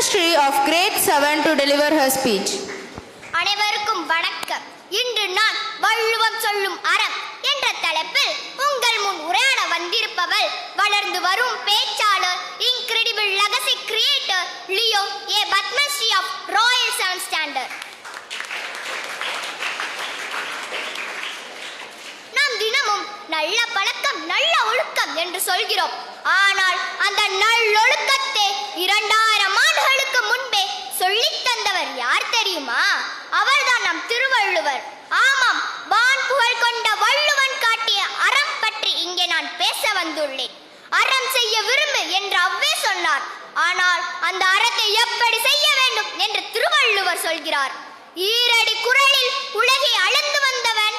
Padmashree of grade 7 to deliver her speech. அனைவருக்கும் வணக்கம். இன்று நான் வள்ளுவம் சொல்லும் அறம் என்ற தலைப்பில் உங்கள் முன் உரையாட வந்திருப்பவள் வளர்ந்து வரும் பேச்சாளர், incredible legacy creator Leo A Padmashri of royal 7th standard. நாம் தினமும் நல்ல பழக்கம் நல்ல ஒழுக்கம் என்று சொல்கிறோம். ஆனால் அந்த நல்லொழுக்கத்தை 2000 ஆண்டுகளுக்கு முன்பே சொல்லித் தந்தவர் யார் தெரியுமா? அவர்தான் நம் திருவள்ளுவர். ஆமாம், வான் புகழ் கொண்ட வள்ளுவன் காட்டிய அறம் பற்றி இங்கே நான் பேச வந்துள்ளேன். அறம் செய்ய விரும்பு என்று அவ்வே சொன்னார். ஆனால் அந்த அறத்தை எப்படி செய்ய வேண்டும் என்று திருவள்ளுவர் சொல்கிறார். ஈரடி குறளில் உலகை அளந்து வந்தவன்,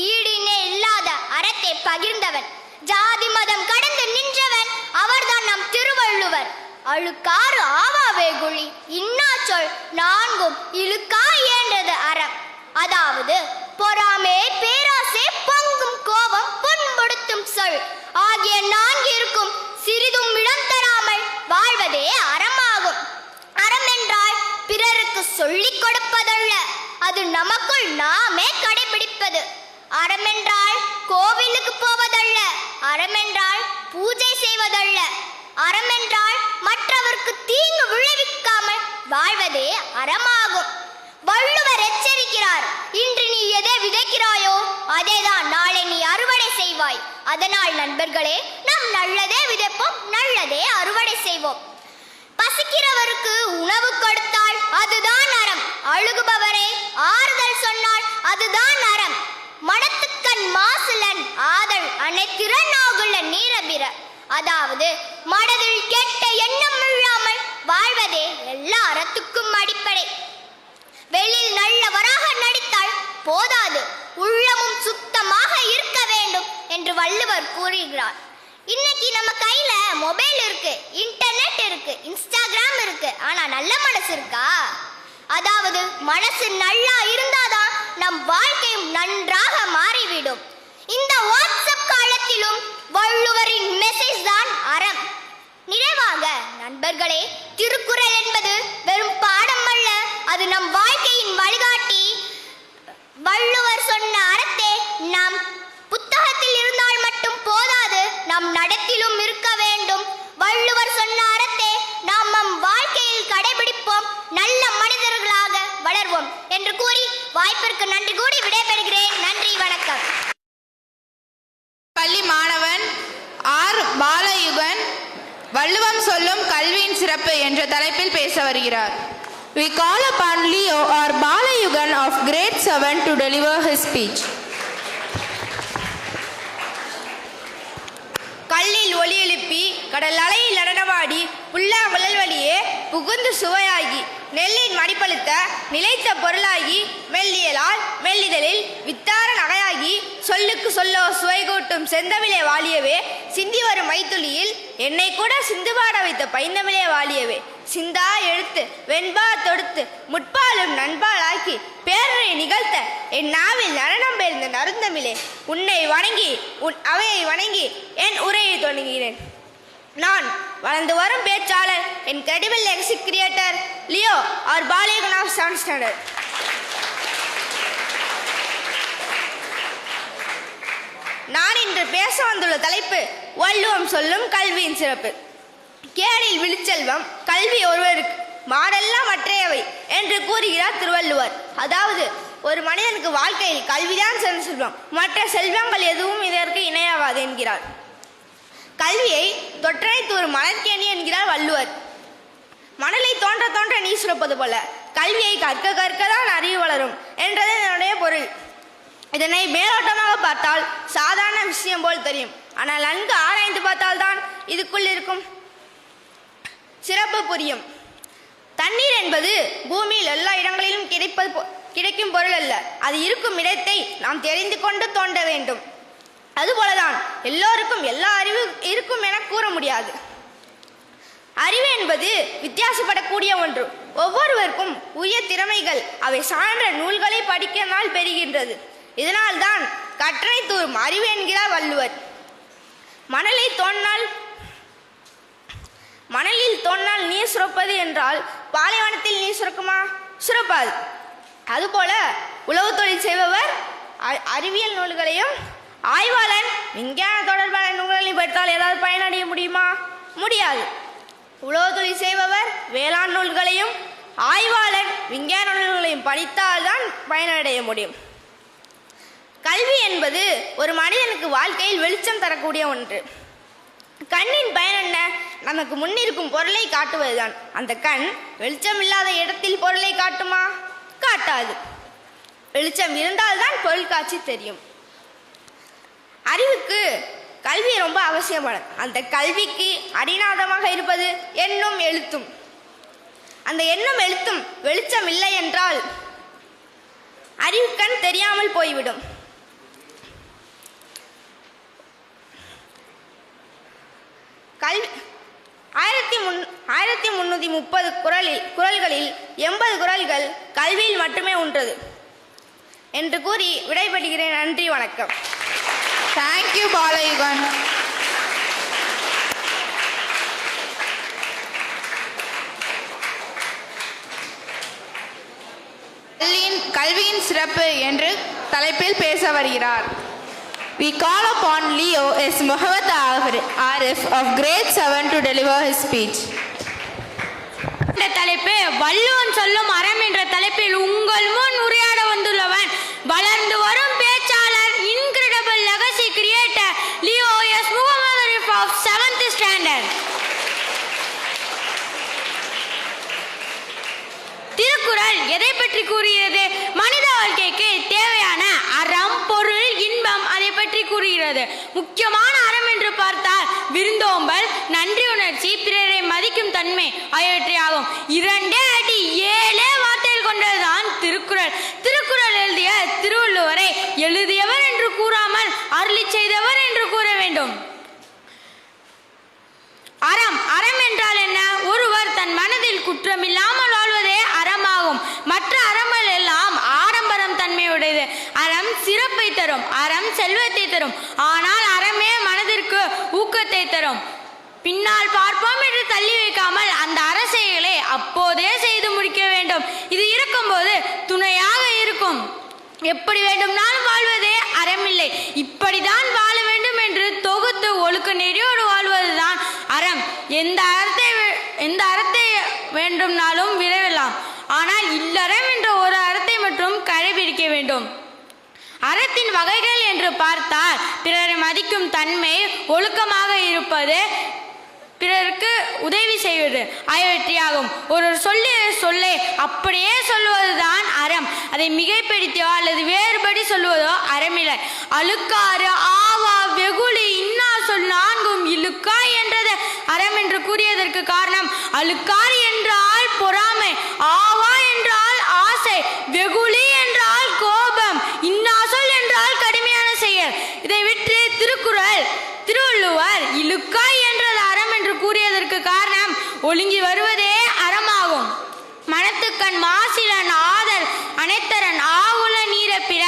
ஈடினே இல்லாத அறத்தை பகிர்ந்தவன், ஜாதி மதம் கடந்து நின்றவன், அவர்தான் நம் திருவள்ளுவர். அழுக்காறு ஆவாவே குழி இன்னா சொல் நான்கும் இழுக்கா இயன்றது அறம். அதாவது பொறாமை, பேராசை, பொங்கும் கோபம், புண்படுத்தும் சொல் ஆகிய நான்கிற்கும் சிறிதும் இடம் தராமல் வாழ்வதே அறமாகும். அறம் என்றால் பிறருக்கு சொல்லிக் கொடுப்பதல்ல, அது நமக்குள் நாமே கடைபிடிப்பது. அறம் என்றால் கோவிலுக்கு போவதல்ல, அறம் என்றால் பூஜை செய்வதல்ல, அறம் என்றால் மற்றவருக்கு தீங்கு விளைவிக்காமல் வாழ்வதே அறமாகும். வள்ளுவர் எச்சரிக்கிறார், இன்று நீ எதை விதைக்கிறாயோ அதேதான் நாளை நீ அறுவடை செய்வாய். அதனால் நண்பர்களே, நாம் நல்லதே விதைப்போம், நல்லதே அறுவடை செய்வோம். பசிக்கிறவருக்கு உணவு கொடுத்தால் அதுதான் அறம். அழுகுபவரை ஆறுதல் சொன்னால் அதுதான் அறம். மனத்துக்கண் மாசுலன் ஆதல் அனைத்திறனாகுள்ள நீரபிற. அதாவது மனதில் கெட்ட எண்ணம் இல்லாமல் வாழ்வதே எல்லா அறத்துக்கும் அடிப்படை. வெளியில் நல்லவராக நடித்தால் போதாது, உள்ளமும் சுத்தமாக இருக்க வேண்டும் என்று வள்ளுவர் கூறுகிறார். இன்னைக்கு நம்ம கையில மொபைல் இருக்கு, இன்டர்நெட் இருக்கு, இன்ஸ்டாகிராம் இருக்கு. ஆனா நல்ல மனசு இருக்கா? அதாவது மனசு நல்லா இருந்தாதான் நம் வாழ்க்கையும் நன்றாக மாறிவிடும். இந்த வாட்ஸ்அப் காலத்திலும் வள்ளுவரின் மெசேஜ் தான் அறம். நிறைவாக நண்பர்களே, திருக்குறள் என்பது வெறும் பாடம் அல்ல, அது நம் வாழ்க்கையின் வழிகாட்டி. வள்ளுவர் சொன்ன அறத்தை நாம் புத்தகத்தில் இருந்தால் மட்டும் போதாது, நம் நடத்திலும் இருக்க வேண்டும். வள்ளுவர் சொன்ன அறத்தை நாம் நம் வாழ்க்கையில் கடைபிடிப்போம், நல்ல மனிதர்களாக வளர்வோம் என்று கூறி வாய்ப்பிற்கு நன்றி கூறி விடைபெறுகிறேன். நன்றி, வணக்கம். பள்ளி மாணவன் ஆர் பாலயுகன் வள்ளுவம் சொல்லும் கல்வியின் சிறப்பு என்ற தலைப்பில் பேச வருகிறார். We call upon Leo or Balayugan of grade 7 to deliver his speech. கல்லில் ஒலி எழுப்பி கடல் அலையில் நடனமாடி புல்லாங்குழல் வழியே புகுந்து சுவையாகி நெல்லின் மடிப்பழுத்த நிலைத்த பொருளாகி மெல்லியலால் மெல்லிதழில் வித்தார நகையாகி சொல்லுக்கு சொல்லோ சுவை கூட்டும் செந்தமிழே வாழியவே, சிந்தி வரும் மைத்துளியில் என்னை கூட சிந்துபாட வைத்த பைந்தமிழே வாழியவே, சிந்தா எழுத்து வெண்பா தொடுத்து முற்பாலும் நண்பாளாக்கி பேரரை நிகழ்த்த என் நாவில் நடனம் பெயர்ந்த நறுந்தமிழே, உன்னை வணங்கி உன் அவையை வணங்கி என் உரையை தொடங்குகிறேன். நான் வளர்ந்து வரும் பேச்சாளர், incredible legacy creator Leo R Balayugan of 7th standard. நான் இன்று பேச வந்துள்ள தலைப்பு வள்ளுவம் சொல்லும் கல்வியின் சிறப்பு. கேடில் விழுச்செல்வம் கல்வி ஒருவருக்கு, மாடெல்லாம் மற்றையவை என்று கூறுகிறார் திருவள்ளுவர். அதாவது ஒரு மனிதனுக்கு வாழ்க்கையில் கல்விதான் சிறந்த செல்வம், மற்ற செல்வங்கள் எதுவும் இதற்கு இணையாகாது என்கிறார். கல்வியை தொற்றனை தூர் மணற்கேணி என்கிறார் வள்ளுவர். மணலை தோன்ற தோன்ற நீர் சுரப்பது போல கல்வியை கற்க கற்கதான் அறிவு வளரும் என்றது என்னுடைய பொருள். இதனை மேலோட்டமாக பார்த்தால் சாதாரண விஷயம் போல் தெரியும். ஆனால் நன்கு ஆராய்ந்து பார்த்தால்தான் இதுக்குள் இருக்கும் சிறப்பு புரியும். தண்ணீர் என்பது பூமியில் எல்லா இடங்களிலும் கிடைக்கும் பொருள் அல்ல, அது இருக்கும் இடத்தை நாம் தெரிந்து கொண்டு தோண்ட வேண்டும். அதுபோலதான் எல்லோருக்கும் எல்லா அறிவு இருக்கும் என கூற முடியாது. அறிவு என்பது வித்தியாசப்படக்கூடிய ஒன்று. ஒவ்வொருவருக்கும் உரிய திறமைகள் அவை சான்ற நூல்களை படிக்கனால் பெறுகின்றது. இதனால்தான் கற்றனை தூரும் அறிவு என்கிறார் வள்ளுவர். மணலில் பூமியில் தோன்றினால் நீர் சுரப்பது என்றால் பாலைவனத்தில் நீர் சுரக்குமா? சுரப்பாது. அதுபோல உளவு தொழில் செய்பவர் அறிவியல் நூல்களையும் ஆய்வாளன் விஞ்ஞான தொடர்பான நூல்களையும் படித்தால் ஏதாவது பயனடைய முடியுமா? முடியாது. உளவு தொழில் செய்பவர் வேளாண் நூல்களையும் ஆய்வாளன் விஞ்ஞான நூல்களையும் படித்தால்தான் பயனடைய முடியும். கல்வி என்பது ஒரு மனிதனுக்கு வாழ்க்கையில் வெளிச்சம் தரக்கூடிய ஒன்று. கண்ணின் பயன் என்ன? நமக்கு முன்னிருக்கும் பொருளை காட்டுவதுதான். அந்த கண் வெளிச்சம் இல்லாத இடத்தில் பொருளை காட்டுமா? காட்டாது. வெளிச்சம் இருந்தால்தான் பொருள் காட்சி தெரியும். அறிவுக்கு கல்வி ரொம்ப அவசியமானது. அந்த கல்விக்கு அடிநாதமாக இருப்பது எண்ணும் எழுத்தும். அந்த எண்ணும் எழுத்தும் வெளிச்சம் இல்லை என்றால் அறிவுக்கண் தெரியாமல் போய்விடும். கல்வி 1330 குறள்களில் 80 குறள்கள் கல்வியில் மட்டுமே உண்டது என்று கூறி விடைபெறுகிறேன். நன்றி, வணக்கம். தேங்க்யூ பாலயுகன். கல்வியின் சிறப்பு என்று தலைப்பில் பேச வருகிறார். We call upon Leo S. Muhammad Arif of grade 7 to deliver his speech. இந்த தலைப்பு வள்ளுவம் சொல்லும் அறம் என்ற தலைப்பில் உங்கள் முன் உரையாட வந்துள்ளவன் வளர்ந்து வரும் பேச்சாளர், incredible legacy creator Leo S Mohammed Arif of 7th standard. Thirukkural எதை பற்றி கூறுகிறது? மனித வாழ்க்கைக்கு தேவையான அறம், பொருள், இன்பம் அதை பற்றி கூறுகிறது. முக்கியமான அறம் என்று பார்த்தால் விருந்தோம்பல், நன்றி உணர்ச்சி, பிறரை மதிக்கும் தன்மை ஆகியவற்றை ஆகும். 2 அடி 7 வார்த்தைகள் கொண்டதுதான் திருக்குறள். திருக்குறள் எழுதிய திருவள்ளுவரை எழுதியவர் என்று கூறாமல் அருளி செய்தவர் என்று கூற வேண்டும். அறம் அறம் என்றால் என்ன? ஒருவர் தன் மனதில் குற்றமில்லாமல் வாழ்வதே அறமாகும். மற்ற அறங்கள் எல்லாம் ஆடம்பரம் தன்மையுடையது. அறம் சிறப்பை தரும், அறம் செல்வத்தை தரும். ஆனால் அறமே மனதிற்கு ஊக்கத்தை தரும். பின்னால் பார்ப்போம் என்று தள்ளி வைக்காமல் அந்த அரசியலை அப்போதே செய்து முடிக்க வேண்டும். இது இருக்கும்போது துணையாக இருக்கும். எப்படி வேண்டும்னாலும் வாழ்வதே அறமில்லை. இப்படிதான் வாழ வேண்டும் என்று தொகுத்து ஒழுக்க நெறியோடு வாழ்வதுதான் அறம். எந்த அறத்தை வேண்டும்னாலும் விரைவலாம். ஆனால் இல்லறம் என்ற ஒரு அறத்தை மட்டும் கடைபிடிக்க வேண்டும். அறத்தின் வகைகள் என்று பார்த்தால் பிறரை மதிக்கும் தன்மை, ஒழுக்கமாக இருப்பது, பிறருக்கு உதவி செய்வது ஆகியவற்றையாகும். ஒரு சொல்லை அப்படியே சொல்வதுதான் அறம். அதை மிகைப்படுத்தியோ அல்லது வேறுபடி சொல்வதோ அறமில்லை. அழுக்காறு, ஆவா, வெகுளி, இன்னா சொல் 4ம் இழுக்கா என்றது அறம் என்று கூறியதற்கு காரணம், அழுக்காறு என்றால் பொறாமை, ஆவா என்றால் ஆசை, வெகுளி என்றால் கோபம், இன்னா சொல் என்றால் கடுமையான செயல். இதை விட்டு திருவள்ளுவர் இழுக்கா என்றது அறம் என்று கூறியதற்கு காரணம் ஒழுங்கி வருவதே அறமாகும். மனத்துக்கண் மாசிலன் ஆதல் அனைத்தரன் ஆகுல நீரப்பிற.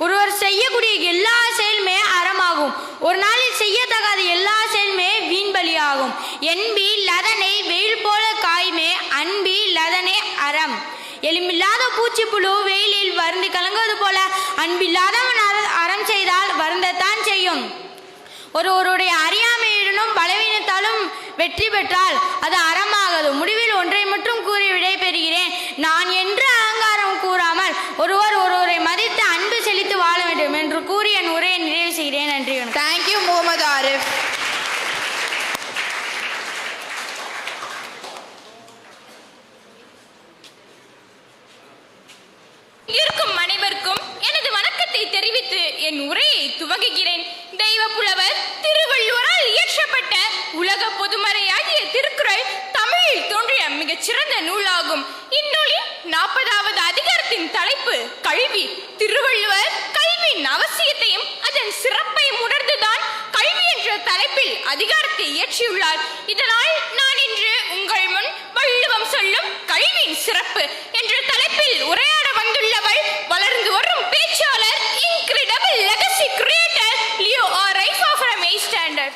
ஒருவர் செய்யக்கூடிய எல்லா செயலுமே அறமாகும். ஒரு நாளில் செய்யத்தகாத எல்லா செயலுமே வீண்பலியாகும். என்பி லதனை வெயில் போல காய்மே, அன்பி லதனை அறம். எலும்பில்லாத பூச்சிப்புழு வெயிலில் வருந்தி கலங்குவது போல அன்பில்லாதவன் அறம் செய்தால் வருந்தத்தான் செய்யும். ஒருவருடைய அறியாமையுடனும் பலவீனத்தாலும் வெற்றி பெற்றால் அது அறமாகாது. முடிவில் ஒன்றை மட்டும் கூறி விடைபெறுகிறேன். நான் என்று அகங்காரம் கூறாமல் ஒருவரை மதித்து அன்பு செலுத்தி வாழ வேண்டும் என்று கூறி என் உரையை நிறைவு செய்கிறேன். நன்றி. தேங்க்யூ முகமது ஆரிஃப். இருக்கும் அனைவருக்கும் எனது வணக்கத்தை தெரிவித்து என் உரையை துவங்குகிறேன். தெய்வ புலவர் திருவள்ளுவரால் இயற்றப்பட்ட உலக பொதுமறையாகிய திருக்குறள் தமிழில் தோன்றிய மிகச் சிறந்த நூலாகும். இந்நூலின் 40வது அதிகாரத்தின் தலைப்பு கல்வி. திருவள்ளுவர் கல்வியின் அவசியத்தையும் அதன் சிறப்பையும் உணர்ந்துதான் கல்வி என்ற தலைப்பில் அதிகாரத்தை இயற்றியுள்ளார். இதனால் நான் இன்று உங்கள் முன் வள்ளுவம் சொல்லும் கல்வியின் சிறப்பு என்ற தலைப்பில் உரையாட வந்துள்ளவள் வளர்ந்து வரும் பேச்சாளர், incredible legacy creator Leo Arif from 8th standard.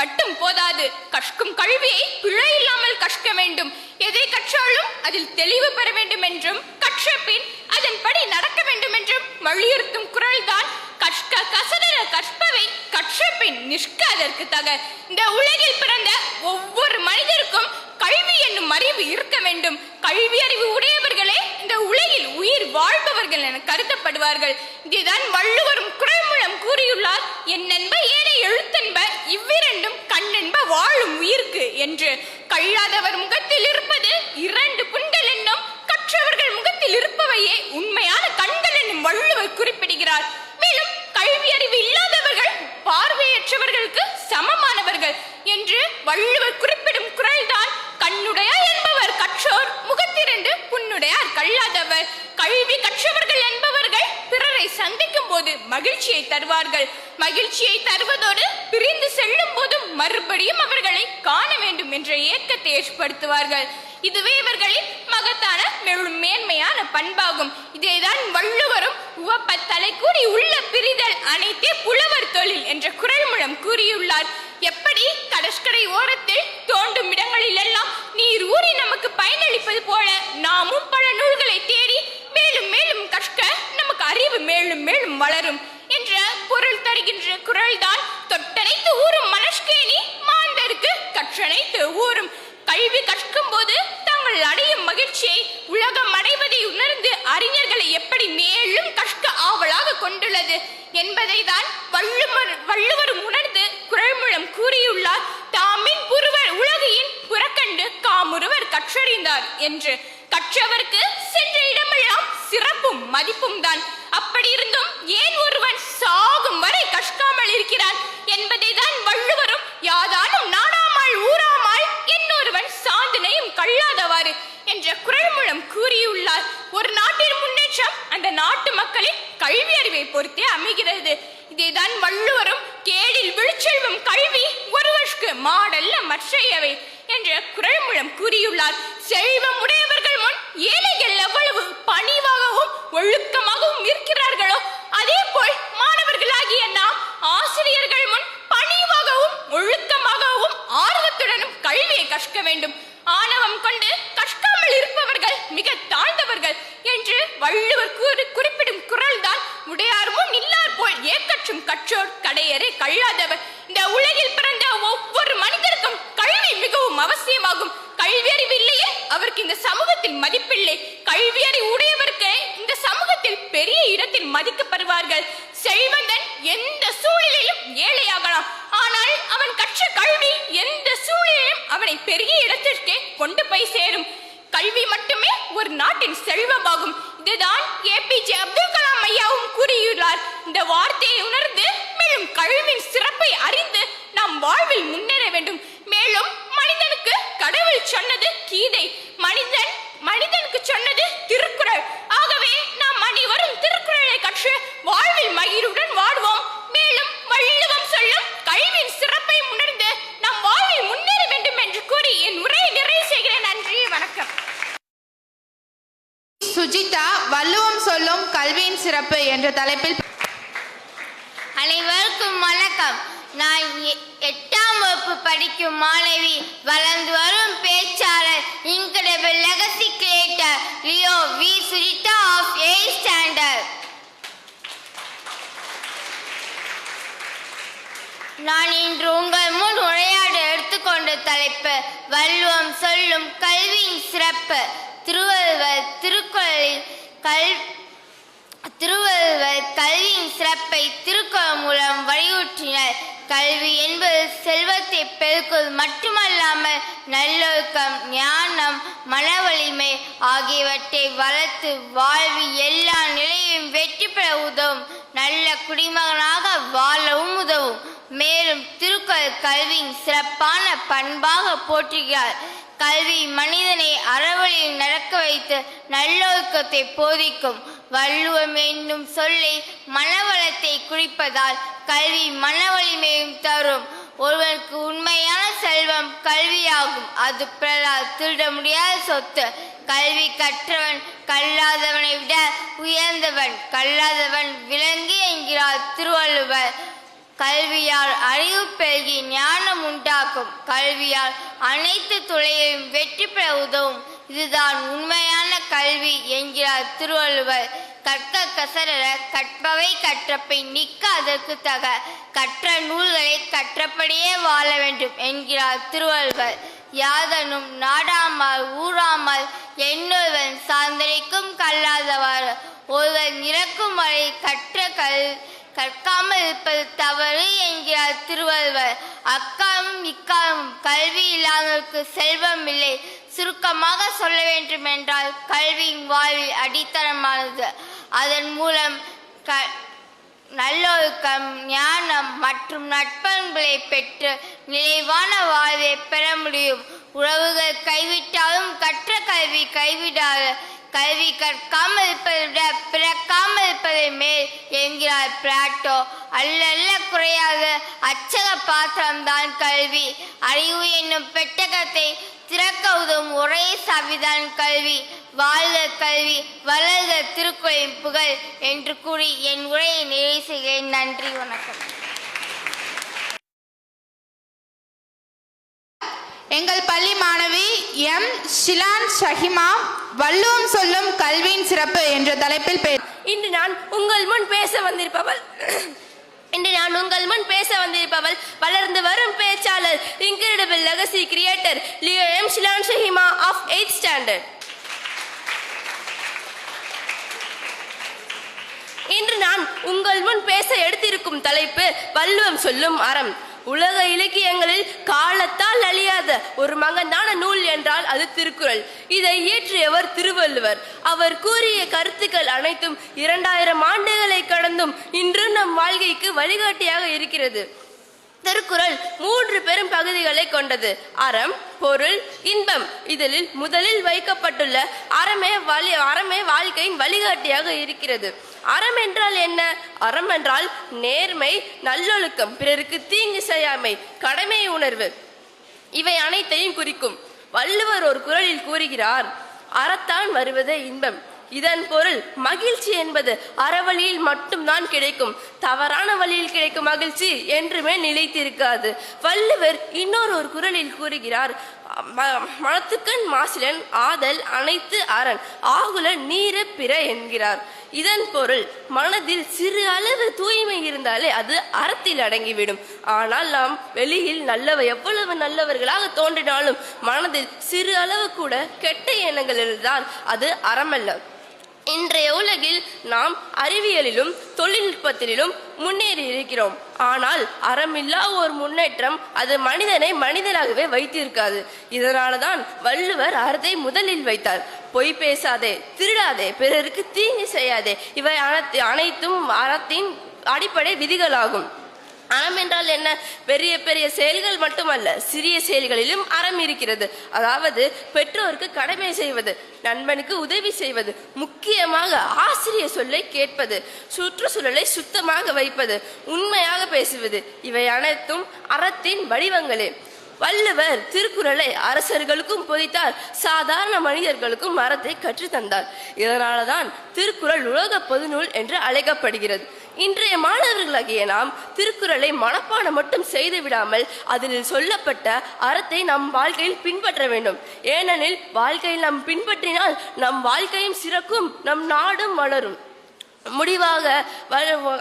மட்டும் போதாது, கற்கும் கல்வியை பிழை இல்லாமல் கற்க வேண்டும். எதை கற்றாலும் அதில் தெளிவு பெற வேண்டும் என்றும், கற்ற பின் அதன்படி நடக்க வேண்டும் என்றும் வலியுறுத்தும் குரல்தான் கற்க கசடர கற்பவை கற்ற பின் நிற்க அதற்கு தக. இந்த உலகில் பிறந்த ஒவ்வொரு மனிதருக்கும் கல்வி என்னும் அறிவு இருக்க வேண்டும். கல்வி அறிவு உடையவர்களே இந்த உலகில் உயிர் வாழ்பவர்கள் என கருதப்படுவார்கள். இதுதான் வள்ளுவரும் குரல் மூலம் கூறியுள்ளார். என்னென்ப ஏனை எழுத்தென்ப இவ்விரண்டும் கண்ணென்ப வாழும் உயிர்க்கு என்று. கல்லாதவர் முகத்தில் இருப்பது 2 புண்கள் என்னும், கற்றவர்கள் முகத்தில் இருப்பவையே உண்மையான கண்கள் என்னும் வள்ளுவர் குறிப்பிடுகிறார். மேலும் கல்வி அறிவு இல்லாதவர்கள் பார்வையற்றவர்களுக்கு சமமானவர்கள் என்று வள்ளுவர் குறிப்பிடும் குரல்தான் கண்ணுடையார் என்பவர் கற்றோர், முகத்திரண்டு புண்ணுடையார் கல்லாதவர். கல்வி கற்றவர்கள் என்பவர்கள் பிறரை சந்திக்கும் போது மகிழ்ச்சியை தருவார்கள். மகிழ்ச்சியை தருவதோடு பிரிந்து செல்லும் போதும் மறுபடியும் அவர்களை காண வேண்டும் என்ற ஏக்கத்தை ஏற்படுத்துவார்கள். இதுவே இவர்களின் மகத்தான மேன்மையான பண்பாகும். இதேதான் வள்ளுவரும் உவப்பத்தலை கூறி உள்ள பிரிதல் அனைத்தே புலவர் தொழில் என்ற குரல் மூலம் கூறியுள்ளார். எப்படி கடற்கரை ஓரத்தில் தோண்டும் இடங்களில் எல்லாம் நீர் ஊறி நமக்கு பயனளிப்பது போல நாமும் பல நூல்களை தேடி மேலும் மேலும் கற்க நமக்கு அறிவு மேலும் மேலும் வளரும் என்ற பொருள் தருகின்ற குரல்தான் தொட்டனைத்து ஊறும் மனஸ்கேணி மாந்தருக்கு கற்றனைத்து ஊறும். கல்வி கற்கும் போது தாங்கள் அடையும் மகிழ்ச்சியை உலகம் அடைவதை உணர்ந்து அறிஞர்களை எப்படி மேலும் கற்க ஆவலாக கொண்டுள்ளது என்பதை தான் வள்ளுவரும் உணர்ந்து குரல் மூலம் கூறியுள்ளார். தாமின் புருவர் உலகையின் புறக்கண்டு காமுருவர் கற்றறிந்தார் என்று. கற்றவர்க்கு சென்ற இடமெல்லாம் சிறப்பும் மதிப்பும் தான். அப்படி இருந்தும் ஏன் ஒருவன் சாகும் வரை கற்காமல் இருக்கிறான் என்பதை தான் வள்ளுவரும் யாதானும் நாடாமால் ஊராமால் என்னொருவன் சாந்தனையும் கல்லாதவாறு என்ற குரல் மூலம் கூறியுள்ளார். ஒரு நாட்டின் முன்னேற்றம் அந்த நாட்டு மக்களின் கல்வி அறிவை பொறுத்தே அமைகிறது. இதேதான் வள்ளுவரும் கேடில் விழுச்செல்வம் கல்வி ஒருவருக்கு மாடல்ல மற்றையவை என்ற குரல் மூலம் கூறியுள்ளார். செல்வம் உடையவர்கள் முன் ஏழைகள் எவ்வளவு பணிவாகவும் ஒழுக்கமாகவும் இருக்கிறார்களோ அதே போல் மாணவர்களாகிய நாம் ஆசிரியர்கள் முன் பணிவாகவும் ஒழுக்கமாகவும் ஆர்வத்துடனும் கல்வியை கற்க வேண்டும். ஆணவம் கொண்டு கற்காமல் இருப்பவர்கள் மிக தாழ்ந்தவர்கள் என்று வள்ளுவர் குறிப்பிடும் குரல் தான் உடையார் முன் இல்லார் போல் ஏக்கற்றும் கற்றோர் கடையரே கல்லாதவர். இந்த உலகில் பிறந்த ஒவ்வொரு மனிதருக்கும் கல்வி மிகவும் அவசியமாகும். கல்வி அறிவு இல்லையே அவருக்கு இந்த சமூகத்தில் மதிப்பில்லை. கல்வி அறிவு உடையவருக்கு இந்த சமூகத்தில் பெரிய இடத்தில் மதிக்கப்படுவார்கள். செல்வந்தன் எந்த சூழ்நிலையிலும் ஏழையாகலாம், ஆனால் அவன் கற்ற கல்வி எந்த சூழ்நிலையிலும் அவனை பெரிய இடத்திற்கே கொண்டு போய் சேரும். கல்வி மட்டுமே ஒரு நாட்டின் செல்வமாகும். இதுதான் APJ அப்துல் கலாம் ஐயாவும் கூறியுள்ளார். இந்த வார்த்தையை உணர்ந்து மேலும் கல்வியின் சிறப்பை அறிந்து நாம் வாழ்வில் முன்னேற வேண்டும். மேலும் மனிதனுக்கு கடவுள் சொன்னது கீதை, மனிதனுக்கு சொன்னது திருக்குறள். ஆகவே நாம் அனைவரும் திருக்குறளை கற்று வாழ்வில் மகிழ்வுடன் வாழ்வோம். மேலும் வள்ளுவம் சொல்லும் கல்வியின் சிறப்பை உணர்ந்து நாம் வாழ்வில் முன்னேற வேண்டும் என்று கூறி என் உரையை நிறைவு செய்கிறேன். நன்றி, வணக்கம். சுஜிதா வள்ளுவம் சொல்லும் கல்வியின் சிறப்பு என்ற தலைப்பில். அனைவருக்கும் வணக்கம். நான் 8ஆம் வகுப்பு படிக்கும் மாணவி, வளர்ந்து வரும் பேச்சாளர், incredible legacy creator Leo V Sujitha of 8th standard. நான் இன்று உங்கள் முன் உரையாட எடுத்துக்கொண்ட தலைப்பு வள்ளுவம் சொல்லும் கல்வியின் சிறப்பு. திருவள்ளுவர் திருக்குறளில் கல்வியின் சிறப்பை திருக்குறள் மூலம் வலியுறுத்தினர். கல்வி என்பது செல்வத்தை பெருக்குவது மட்டுமல்லாமல் நல்லொழுக்கம், ஞானம், மன வலிமை ஆகியவற்றை வளர்த்து வாழ்வில் எல்லா நிலையும் வெற்றி பெற உதவும். நல்ல குடிமகனாக வாழவும் உதவும். மேலும் திருக்குறள் கல்வியின் சிறப்பான பண்பாக போற்றுகிறார். கல்வி மனிதனை அறவழியில் நடக்க வைத்து நல்லொழுக்கத்தை போதிக்கும். வள்ளுவம் என்னும் சொல்லை மனவளத்தை குறிப்பதால் கல்வி மன வலிமையும் தரும். ஒருவனுக்கு உண்மையான செல்வம் கல்வியாகும். அது பிறரால் திருட முடியாத சொத்து. கல்வி கற்றவன் கல்லாதவனை விட உயர்ந்தவன். கல்லாதவன் விலங்கு என்கிறார் திருவள்ளுவர். கல்வியால் அறிவு பெருகி ஞானம் உண்டாக்கும். கல்வியால் அனைத்து துறையிலும் வெற்றி பெற உதவும். இதுதான் உண்மையான கல்வி என்கிறார் திருவள்ளுவர். கற்க கசடர கற்பவை கற்றபின் நிற்க அதற்கு தக. கற்ற நூல்களை கற்றபடியே வாழ வேண்டும் என்கிறார் திருவள்ளுவர். யாதனும் நாடாமல் ஊறாமல் என்னொருவன் சார்ந்தரைக்கும் கல்லாதவாறு ஒருவன் இறக்கும் வரை கற்காமல் இருப்பது தவறு என்கிறார் திருவள்ளுவர். அக்காலமும் இக்காலமும் கல்வி இல்லாதவருக்கு செல்வம் இல்லை. சுருக்கமாக சொல்ல வேண்டும் என்றால் கல்வியின் வாழ்வில் அடித்தளமானது. அதன் மூலம் நல்லொழுக்கம், ஞானம் மற்றும் நட்பண்புகளை பெற்று நிறைவான வாழ்வை பெற முடியும். உறவுகள் கைவிட்டாலும் கற்ற கல்வி கைவிடாது. கல்வி கற்காமல் இருப்பதை விட பிறக்காமல் இருப்பதை மேல் என்கிறார் பிளாட்டோ. அல்ல குறையாத அச்சக பாத்திரம்தான் கல்வி. அறிவு என்னும் பெட்டகத்தை திறக்க உதவும் ஒரே சாவிதான் கல்வி. வாழ்க கல்வி, வளர்க திருக்குறளின் புகழ் என்று கூறி என் உரையை நிறைவு செய்கிறேன். நன்றி, வணக்கம். எங்கள் பள்ளி மாணவி எம் ஷிலான் ஷஹிமா வள்ளுவம் சொல்லும் கல்வியின் சிறப்பு என்ற தலைப்பில் இன்று நான் உங்கள் முன் பேச வந்திருப்பவள் வளர்ந்து வரும் பேச்சாளர், incredible legacy creator Leo M Shilan Shahima of 8th standard. இன்று நான் உங்கள் முன் பேச எடுத்திருக்கும் தலைப்பு வள்ளுவம் சொல்லும் அறம். உலக இலக்கியங்களில் காலத்தால் அழியாத ஒரு மகந்தான நூல் என்றால் அது திருக்குறள். இதை இயற்றியவர் திருவள்ளுவர். அவர் கூறிய கருத்துக்கள் அனைத்தும் 2000 ஆண்டுகளை கடந்தும் இன்று நம் வாழ்க்கைக்கு வழிகாட்டியாக இருக்கிறது. திருக்குறள் 3 பெரும் பகுதிகளை கொண்டது. அறம், பொருள், இன்பம். இதில் முதலில் வைக்கப்பட்டுள்ள அறமே வாழ்க்கையின் வழிகாட்டியாக இருக்கிறது. அறம் என்றால் என்ன? அறம் என்றால் நேர்மை, நல்லொழுக்கம், பிறருக்கு தீங்கு செய்யாமை, கடமை உணர்வு, இவை அனைத்தையும் குறிக்கும். வள்ளுவர் ஒரு குறளில் கூறுகிறார், அறத்தான் வருவதே இன்பம். இதன் பொருள் மகிழ்ச்சி என்பது அறவழியில் மட்டும்தான் கிடைக்கும். தவறான வழியில் கிடைக்கும் மகிழ்ச்சி என்றுமே நிலைத்திருக்காது. வள்ளுவர் இன்னொரு குறளில் கூறுகிறார், மனத்துக்கண் மாசிலன் ஆதல் அனைத்து அரண் ஆகுல நீர பிற என்கிறார். இதன் பொருள் மனதில் சிறு அளவு தூய்மை இருந்தாலே அது அறத்தில் அடங்கிவிடும். ஆனால் நாம் வெளியில் எவ்வளவு நல்லவர்களாக தோன்றினாலும் மனதில் சிறு அளவு கூட கெட்ட எண்ணங்கள் இருந்தால் அது அறமல்ல. இன்றைய உலகில் நாம் அறிவியலிலும் தொழில்நுட்பத்திலும் முன்னேறி இருக்கிறோம். ஆனால் அறமில்லா ஒரு முன்னேற்றம் அது மனிதனை மனிதனாகவே வைத்திருக்காது. இதனால்தான் வள்ளுவர் அறத்தை முதலில் வைத்தார். பொய் பேசாதே, திருடாதே, பிறருக்கு தீங்கு செய்யாதே, இவை அனைத்தும் அறத்தின் அடிப்படை விதிகளாகும். அறம் என்றால் என்ன? பெரிய பெரிய செயல்கள் மட்டுமல்ல, சிறிய செயல்களிலும் அறம் இருக்கிறது. அதாவது பெற்றோருக்கு கடமை செய்வது, நண்பனுக்கு உதவி செய்வது, முக்கியமாக ஆசிரியர் சொல்லை கேட்பது, சுற்றுச்சூழலை சுத்தமாக வைப்பது, உண்மையாக பேசுவது, இவை அனைத்தும் அறத்தின் வடிவங்களே. வள்ளுவர் திருக்குறளை அரசர்களுக்கும் போதித்தார், சாதாரண மனிதர்களுக்கும் அறத்தை கற்றுத்தந்தார். இதனால்தான் திருக்குறள் உலக பொதுநூல் என்று அழைக்கப்படுகிறது. இன்றைய மாணவர்களாகிய நாம் திருக்குறளை மனப்பாடம் மட்டும் செய்து விடாமல் அதில் சொல்லப்பட்ட அறத்தை நம் வாழ்க்கையில் பின்பற்ற வேண்டும். ஏனெனில் வாழ்க்கையில் நாம் பின்பற்றினால் நம் வாழ்க்கையும் சிறக்கும், நம் நாடும் வளரும். முடிவாக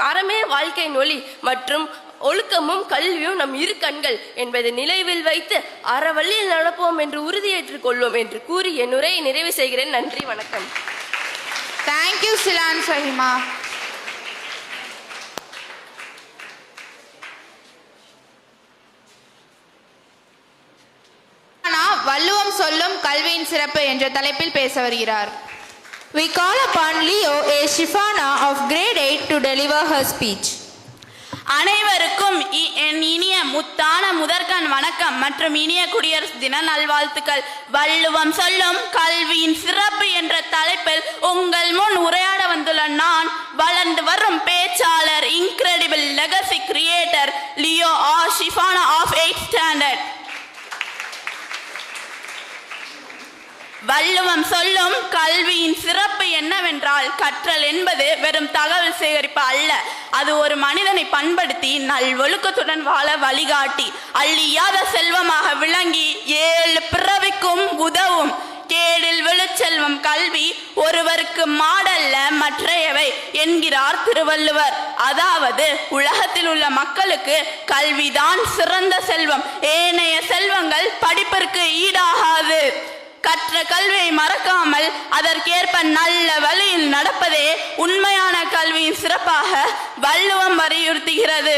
அறமே வாழ்க்கையின் ஒளி மற்றும் ஒழுக்கமும் கல்வியும் நம் இரு கண்கள் என்பதை நினைவில் வைத்து அறவழியில் நடப்போம் என்று உறுதியேற்றுக் கொள்வோம் என்று கூறி என் உரையை நிறைவு செய்கிறேன். நன்றி, வணக்கம். தேங்க்யூ ஷிலான் ஷஹிமா. வள்ளுவம் சொல்லும் கல்வியின் சிறப்பு என்ற தலைப்பில் பேச வருகிறார். We call upon Leo A. Shifana of grade 8 to deliver her speech. அனைவருக்கும் என் இனிய முத்தான முதற்கண் வணக்கம் மற்றும் இனிய குடியரசு தின நல்வாழ்த்துக்கள். வள்ளுவம் சொல்லும் கல்வியின் சிறப்பு என்ற தலைப்பில் உங்கள் முன் உரையாட வந்துள்ள நான் வளர்ந்து வரும் பேச்சாளர், incredible legacy creator Leo R Shifana of 8th standard. வள்ளுவம் சொல்லும் கல்வியின் சிறப்பு என்னவென்றால் கற்றல் என்பது வெறும் தகவல் சேகரிப்பு அல்ல, அது ஒரு மனிதனை பண்படுத்தி நல்வொழுக்கத்துடன் வாழ வழிகாட்டி அழியாத செல்வமாக விளங்கி 7 பிறவிக்கும் உதவும். கேடில் விழுச்செல்வம் கல்வி ஒருவருக்கு மாடல்ல மற்றையவை என்கிறார் திருவள்ளுவர். அதாவது உலகத்தில் உள்ள மக்களுக்கு கல்விதான் சிறந்த செல்வம், ஏனைய செல்வங்கள் படிப்பிற்கு ஈடாகாது. கற்ற கல்வியை மறக்காமல் அதற்கேற்ப நல்ல வழியில் நடப்பதே உண்மையான கல்வியின் சிறப்பாக வள்ளுவம் வலியுறுத்துகிறது.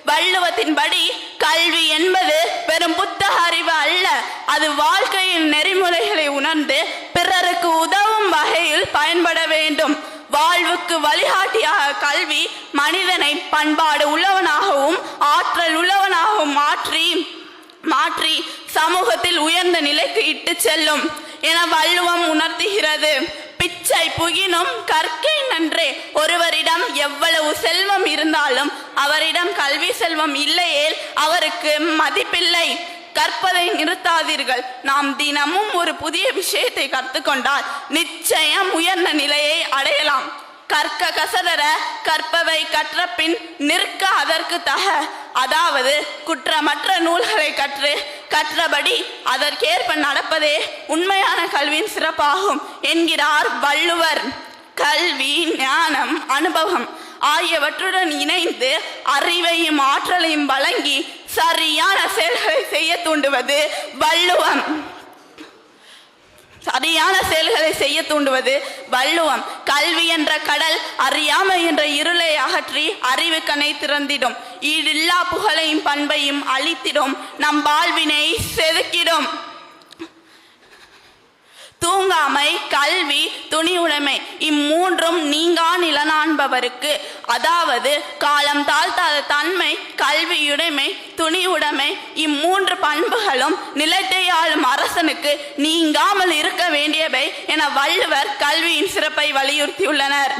வள்ளுவத்தின்படி கல்வி என்பது வெறும் புத்தக அறிவு அல்ல, அது வாழ்க்கையின் நெறிமுறைகளை உணர்ந்து பிறருக்கு உதவும் வகையில் பயன்பட வேண்டும். வாழ்வுக்கு வழிகாட்டியாக கல்வி மனிதனை பண்பாடு உள்ளவனாகவும் ஆற்றல் உள்ளவனாகவும் மாற்றி சமூகத்தில் உயர்ந்த நிலைக்கு இட்டு செல்லும் என வள்ளுவம் உணர்த்துகிறது. பிச்சை புகினும் கற்கை நன்றே. ஒருவரிடம் எவ்வளவு செல்வம் இருந்தாலும் அவரிடம் கல்வி செல்வம் இல்லையேல் அவருக்கு மதிப்பில்லை. கற்பதை நிறுத்தாதீர்கள். நாம் தினமும் ஒரு புதிய விஷயத்தை கற்றுக்கொண்டால் நிச்சயம் உயர்ந்த நிலையை அடையலாம். கற்க கசடர கற்பவை கற்ற பின் நிற்க அதற்கு தக. அதாவது குற்றமற்ற நூல்களை கற்றபடி அதற்கேற்ப நடப்பதே உண்மையான கல்வியின் சிறப்பாகும் என்கிறார் வள்ளுவர். கல்வி, ஞானம், அனுபவம் ஆகியவற்றுடன் இணைந்து அறிவையும் ஆற்றலையும் வழங்கி சரியான செயல்களை செய்ய தூண்டுவது வள்ளுவம். கல்வி என்ற கடல் அறியாமை என்ற இருளை அகற்றி அறிவு கண்ணை திறந்திடும். ஈடில்லா புகழையும் பண்பையும் அளித்திடும். நம் வாழ்வினை செதுக்கிடும். தூங்காமை, கல்வி, துணிவுடைமை இம்மூன்றும் நீங்கா நிலநாண்பவருக்கு, அதாவது காலம் தாழ்த்தாத தன்மை, கல்வியுடைமை, துணிவுடைமை இம்மூன்று பண்புகளும் நிலத்தை ஆளும் அரசனுக்கு நீங்காமல் இருக்க வேண்டியவை என வள்ளுவர் கல்வியின் சிறப்பை வலியுறுத்தியுள்ளனர்.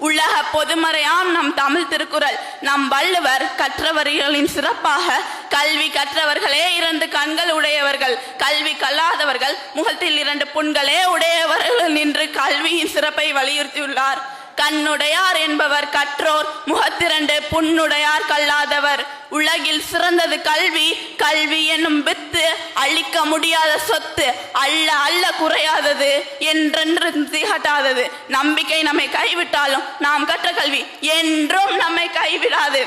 உலக பொதுமறையாம் நம் தமிழ் திருக்குறள் நம் வள்ளுவர் கற்றவர்களின் சிறப்பாக கல்வி கற்றவர்களே 2 கண்கள் உடையவர்கள், கல்வி கல்லாதவர்கள் முகத்தில் 2 புண்களே உடையவர்கள் என்று கல்வியின் சிறப்பை வலியுறுத்தியுள்ளார். கண்ணுடையார் என்பவர் கற்றோர், முகத்திரண்டு புண்ணுடையார் கல்லாதவர். உலகில் சிறந்தது கல்வி. கல்வி என்னும் வித்து அழிக்க முடியாத சொத்து, அல்ல குறையாதது, என்றென்று திகட்டாதது. நம்பிக்கை நம்மை கைவிட்டாலும் நாம் கற்ற கல்வி என்றும் நம்மை கைவிடாது.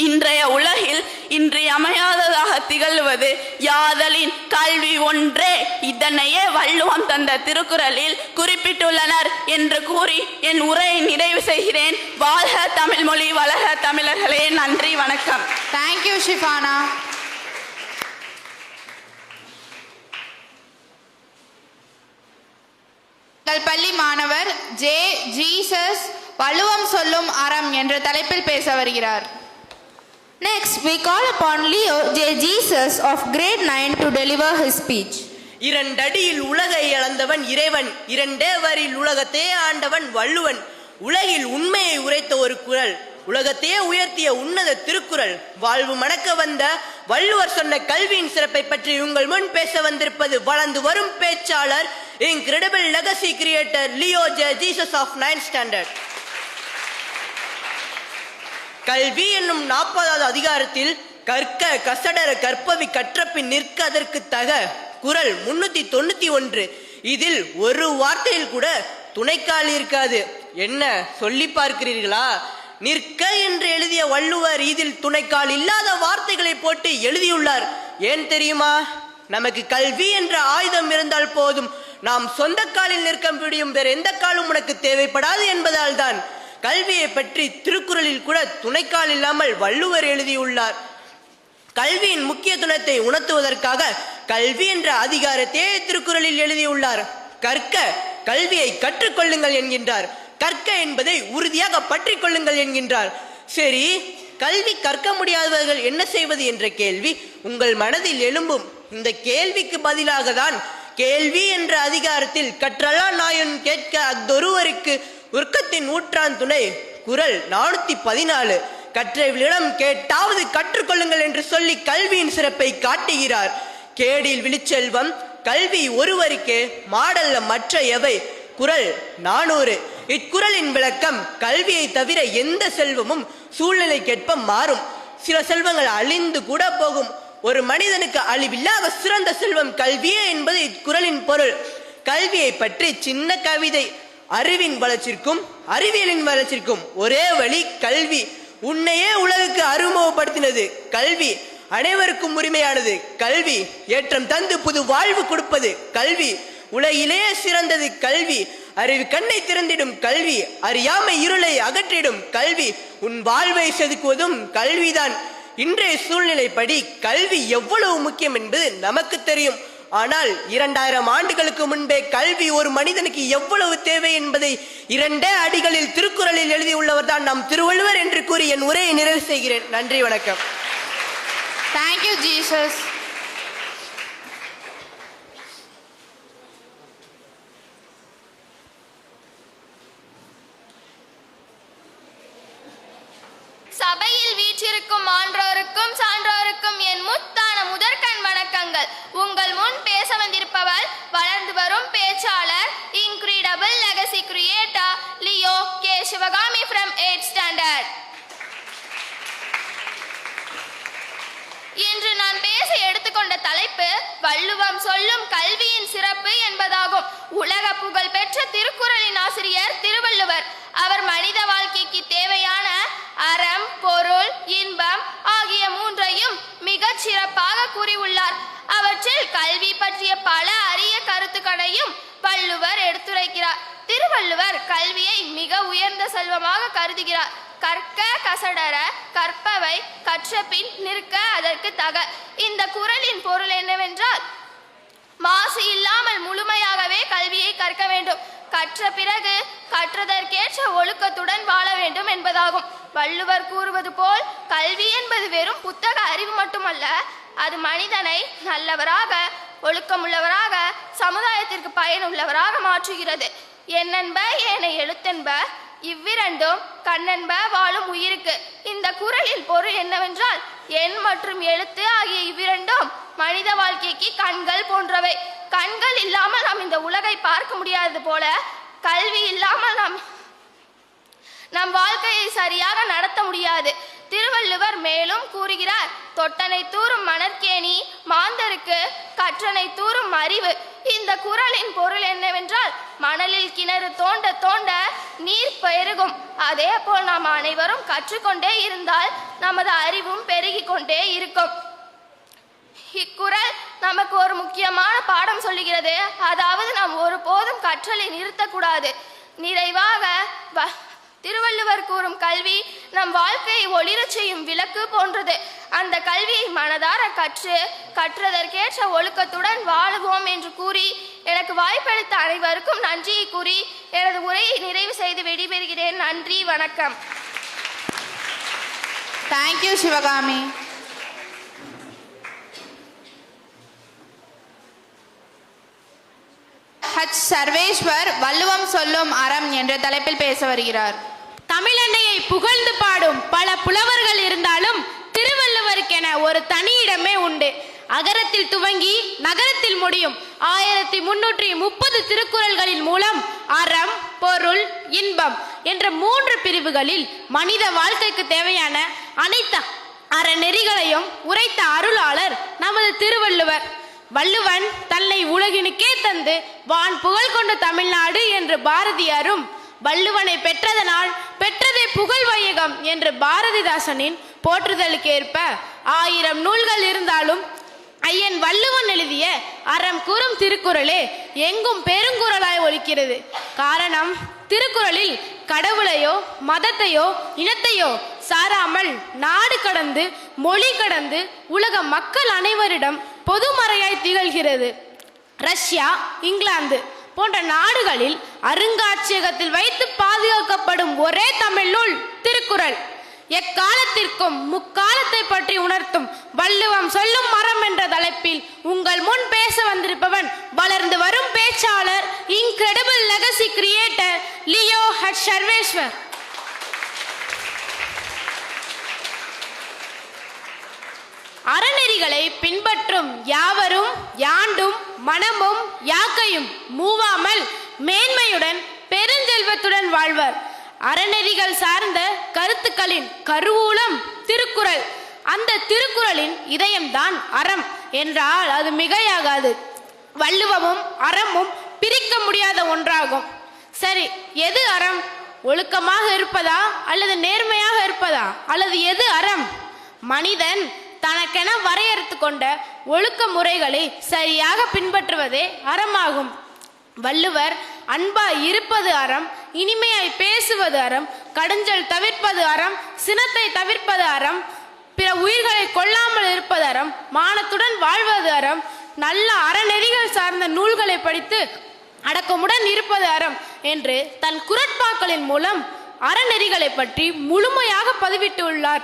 இன்றைய உலகில் இன்றியமையாததாக திகழ்வது யாதலின் கல்வி ஒன்றே. இதனையே வள்ளுவம் தந்த திருக்குறளில் குறிப்பிட்டுள்ளனர் என்று கூறி என் உரையை நிறைவு செய்கிறேன். வாழ்க தமிழ் மொழி, வளர்க தமிழர்களே. நன்றி, வணக்கம். தேங்க்யூ ஷிஃபானா. பள்ளி மாணவர் ஜே ஜீசஸ் வள்ளுவம் சொல்லும் அறம் என்ற தலைப்பில் பேச வருகிறார். Next, we call upon Leo J. Jesus of grade 9 to deliver his speech. 2 அடியில் உலகை அளந்தவன் இறைவன், 2 வரியில் உலகத்தை ஆண்டவன் வள்ளுவன். உலகில் உண்மையை உரைத்த ஒரு குறள், உலகத்தையே உயர்த்திய உன்னத திருக்குறள். வாழ்வு மணக்க வந்த வள்ளுவர் சொன்ன கல்வியின் சிறப்பை பற்றி உங்கள் முன் பேச வந்திருப்பது வளர்ந்து வரும் பேச்சாளர், incredible legacy creator Leo J Jesus of 9th standard. கல்வி என்னும் 40வது அதிகாரத்தில் கற்க கசடர கற்பவி கற்றபின் நிற்க அதற்கு தக குறள் 391. இதில் ஒரு வார்த்தையில் கூட துணைக்கால் இருக்காது. என்ன சொல்லி பார்க்கிறீர்களா? நிற்க என்று எழுதிய வள்ளுவர் இதில் துணைக்கால் இல்லாத வார்த்தைகளை போட்டு எழுதியுள்ளார். ஏன் தெரியுமா? நமக்கு கல்வி என்ற ஆயுதம் இருந்தால் போதும், நாம் சொந்த காலில் நிற்க முடியும், வேறு எந்த காலும் உனக்கு தேவைப்படாது என்பதால் தான் கல்வியை பற்றி திருக்குறளில் கூட துணைக்கால் இல்லாமல் வள்ளுவர் எழுதியுள்ளார். கல்வியின் முக்கியத்துவத்தை உணர்த்துவதற்காக கல்வி என்ற அதிகாரத்தையே திருக்குறளில் எழுதியுள்ளார். கற்க, கல்வியை கற்றுக்கொள்ளுங்கள் என்கின்றார். கற்க என்பதை உறுதியாக பற்றி கொள்ளுங்கள் என்கின்றார். சரி, கல்வி கற்க முடியாதவர்கள் என்ன செய்வது என்ற கேள்வி உங்கள் மனதில் எழும்பும். இந்த கேள்விக்கு பதிலாக தான் கேள்வி என்ற அதிகாரத்தில் கற்றலா நாயன் கேட்க அஃதொருவருக்கு உறக்கத்தின் ஊற்றான் துணை குறள் 414 கற்றவர்களிடம் கேட்டாவது கற்றுக்கொள்ளுங்கள் என்று சொல்லி கல்வியின் சிறப்பை காட்டுகிறார். கேடில் விழிச்செல்வம் கல்வி ஒருவருக்கே மாடல்ல மற்ற எவை. குறள் 400. இக்குறளின் விளக்கம்: கல்வியை தவிர எந்த செல்வமும் சூழ்நிலைக்கேற்ப மாறும். சில செல்வங்கள் அழிந்து கூட போகும். ஒரு மனிதனுக்கு அழிவில்லாத சிறந்த செல்வம் கல்வியே என்பது இக்குறளின் பொருள். கல்வியை பற்றி சின்ன கவிதை: அறிவின் வளர்ச்சிக்கும் அறிவியலின் வளர்ச்சிக்கும் ஒரே வழி கல்வி. உன்னையே உலகுக்கு அறிமுகப்படுத்தினது கல்வி. அனைவருக்கும் உரிமையானது கல்வி. ஏற்றம் தந்து புது வாழ்வு கொடுப்பது கல்வி. உலகிலேயே சிறந்தது கல்வி. அறிவு கண்ணை திறந்திடும் கல்வி. அறியாமை இருளை அகற்றிடும் கல்வி. உன் வாழ்வை செதுக்குவதும் கல்விதான். இன்றைய சூழ்நிலைப்படி கல்வி எவ்வளவு முக்கியம் என்பது நமக்கு தெரியும். ஆனால் 2000 ஆண்டுகளுக்கு முன்பே கல்வி ஒரு மனிதனுக்கு எவ்வளவு தேவை என்பதை 2 அடிகளில் திருக்குறளில் எழுதியுள்ளவர் தான் நம் திருவள்ளுவர் என்று கூறி என் உரையை நிறைவு செய்கிறேன். நன்றி, வணக்கம். Thank you, Jesus. சபையில் வீற்றிருக்கும் ஆன்றோருக்கும் சான்றோருக்கும் என் முத்தான முதற்கண் வணக்கங்கள். உங்கள் முன் பேச வந்திருப்பவர் வளர்ந்து வரும் பேச்சாளர், incredible legacy creator Leo K Sivakami from 8th standard. இன்று நான் பேச எடுத்துக்கொண்ட தலைப்பு வள்ளுவம் சொல்லும் கல்வியின் சிறப்பு என்பதாகும். உலக புகழ் பெற்ற திருக்குறளின் ஆசிரியர் திருவள்ளுவர். அவர் மனித வாழ்க்கைக்கு தேவையான அறம், பொருள், இன்பம் ஆகிய 3ஐயும் மிகச் சிறப்பாக கூறியுள்ளார். அவற்றில் கல்வி பற்றிய பல அரிய கருத்துக்களையும் வள்ளுவர் எடுத்துரைக்கிறார். திருவள்ளுவர் கல்வியை மிக உயர்ந்த செல்வமாக கருதுகிறார். கற்க கசடர கற்பவை கற்றபின் நிற்க அதற்கு தக. இந்த குறளின் பொருள் என்னவென்றால், மாசு இல்லாமல் முழுமையாகவே கல்வியை கற்க வேண்டும். கற்ற பிறகு கற்றதற்கேற்ற ஒழுக்கத்துடன் வாழ வேண்டும் என்பதாகும். வள்ளுவர் கூறுவது போல் கல்வி என்பது வெறும் புத்தக அறிவு மட்டுமல்ல, அது மனிதனை நல்லவராக, ஒழுக்கமுள்ளவராக, சமுதாயத்திற்கு பயனுள்ளவராக மாற்றுகிறது. எண்ணென்ப ஏனை எழுத்தென்ப இவ்விரண்டும் கண்ணென்ப வாழும் உயிருக்கு. இந்த குறளின் பொருள் என்னவென்றால், எண் மற்றும் எழுத்து ஆகிய இவ்விரண்டும் மனித வாழ்க்கைக்கு கண்கள் போன்றவை. கண்கள் இல்லாமல் நாம் இந்த உலகை பார்க்க முடியாதது போல, கல்வி இல்லாமல் நம் வாழ்க்கையை சரியாக நடத்த முடியாது. திருவள்ளுவர் மேலும் கூறுகிறார், தொட்டனை தூறும் மணற்கேணி மாந்தருக்கு கற்றனை தூறும் அறிவு. இந்த குறளின் பொருள் என்னவென்றால், மணலில் கிணறு தோண்ட தோண்ட நீர் பெருகும். அதே போல் நாம் அனைவரும் கற்றுக்கொண்டே இருந்தால் நமது அறிவும் பெருகிக் கொண்டே இருக்கும். இக்குறள் நமக்கு ஒரு முக்கியமான பாடம் சொல்லுகிறது. அதாவது நாம் ஒருபோதும் கற்றலை நிறுத்தக்கூடாது. நிறைவாக திருவள்ளுவர் கூறும் கல்வி நம் வாழ்க்கையை ஒளிரச் செய்யும் விளக்கு போன்றது. அந்த கல்வியை மனதார கற்றதற்கேற்ற ஒழுக்கத்துடன் வாழுவோம் என்று கூறி எனக்கு வாய்ப்பளித்த அனைவருக்கும் நன்றியை கூறி எனது உரையை நிறைவு செய்து விடைபெறுகிறேன். நன்றி, வணக்கம். Thank you, Sivakami. சர்வேஸ்வர் வள்ளுவம் சொல்லும் அறம் என்ற தலைப்பில் பேச வருகிறார். தமிழன்னையை புகழ்ந்து பாடும் பல புலவர்கள் இருந்தாலும் திருவள்ளுவருக்கென ஒரு தனி இடமே உண்டு. அகரத்தில் துவங்கி நகரத்தில் முடியும் 1330 திருக்குறள்களின் மூலம் அறம், பொருள், இன்பம் என்ற 3 பிரிவுகளில் மனித வாழ்க்கைக்கு தேவையான அனைத்து அறநெறிகளையும் உரைத்த அருளாளர் நமது திருவள்ளுவர். வள்ளுவன் தன்னை உலகினுக்கே தந்து வான் புகழ் கொண்ட தமிழ்நாடு என்று பாரதியாரும், வள்ளுவனை பெற்றதனால் பெற்றதே புகழ் வையகம் என்று பாரதிதாசனின் போற்றுதலுக்கு ஏற்ப 1000 நூல்கள் இருந்தாலும் ஐயன் வள்ளுவன் எழுதிய அறம் கூறும் திருக்குறளே எங்கும் பெருங்குறளாய் ஒலிக்கிறது. காரணம், திருக்குறளில் கடவுளையோ மதத்தையோ இனத்தையோ சாராமல் நாடு கடந்து மொழி கடந்து உலக மக்கள் அனைவரிடம் பொதுமறையாய் திகழ்கிறது. ரஷ்யா, இங்கிலாந்து போன்ற நாடுகளில் அருங்காட்சியகத்தில் வைத்து பாதுகாக்கப்படும் ஒரே தமிழ் நூல் திருக்குறள். எக்காலத்திற்கும் முக்காலத்தை பற்றி உணர்த்தும் வள்ளுவம் சொல்லும் மரம் என்ற தலைப்பில் உங்கள் முன் பேச வந்திருப்பவன் வளர்ந்து வரும் பேச்சாளர், இன்கிரெடிபிள் லெகசி கிரியேட்டர் லியோ சர்வேஸ்வர். . . . . . . . . . . . . . . . . . . . . . . . . . . . . . . . . . . . . . . . . . . . . . . . . . . . . அறநெறிகளை பின்பற்றும் யாவரும் யாண்டும் மனமும் யாக்கையும் மூவாமல் மேன்மையுடன் பெருஞ்செல்வத்துடன் வாழ்வர். அறநெறிகள் சார்ந்த கருத்துக்களின் கருவூலம் திருக்குறள். அந்த திருக்குறளின் இதயம்தான் அறம் என்றால் அது மிகையாகாது. வள்ளுவமும் அறமும் பிரிக்க முடியாத ஒன்றாகும். சரி, எது அறம்? ஒழுக்கமாக இருப்பதா அல்லது நேர்மையாக இருப்பதா அல்லது எது அறம்? மனிதன் தனக்கென வரையறுத்து கொண்ட ஒழுக்க முறைகளை சரியாக பின்பற்றுவதே அறமாகும். வள்ளுவர் அன்பாய் இருப்பது அறம், இனிமையாய் பேசுவது அறம், கடுஞ்சல் தவிர்ப்பது அறம், சினத்தை தவிர்ப்பது அறம், பிற உயிர்களை கொல்லாமல் இருப்பது அறம், மானத்துடன் வாழ்வது அறம், நல்ல அறநெறிகள் சார்ந்த நூல்களை படித்து அடக்கமுடன் இருப்பது அறம் என்று தன் குறட்பாக்களின் மூலம் அறநெறிகளை பற்றி முழுமையாக பதிவிட்டுள்ளார்.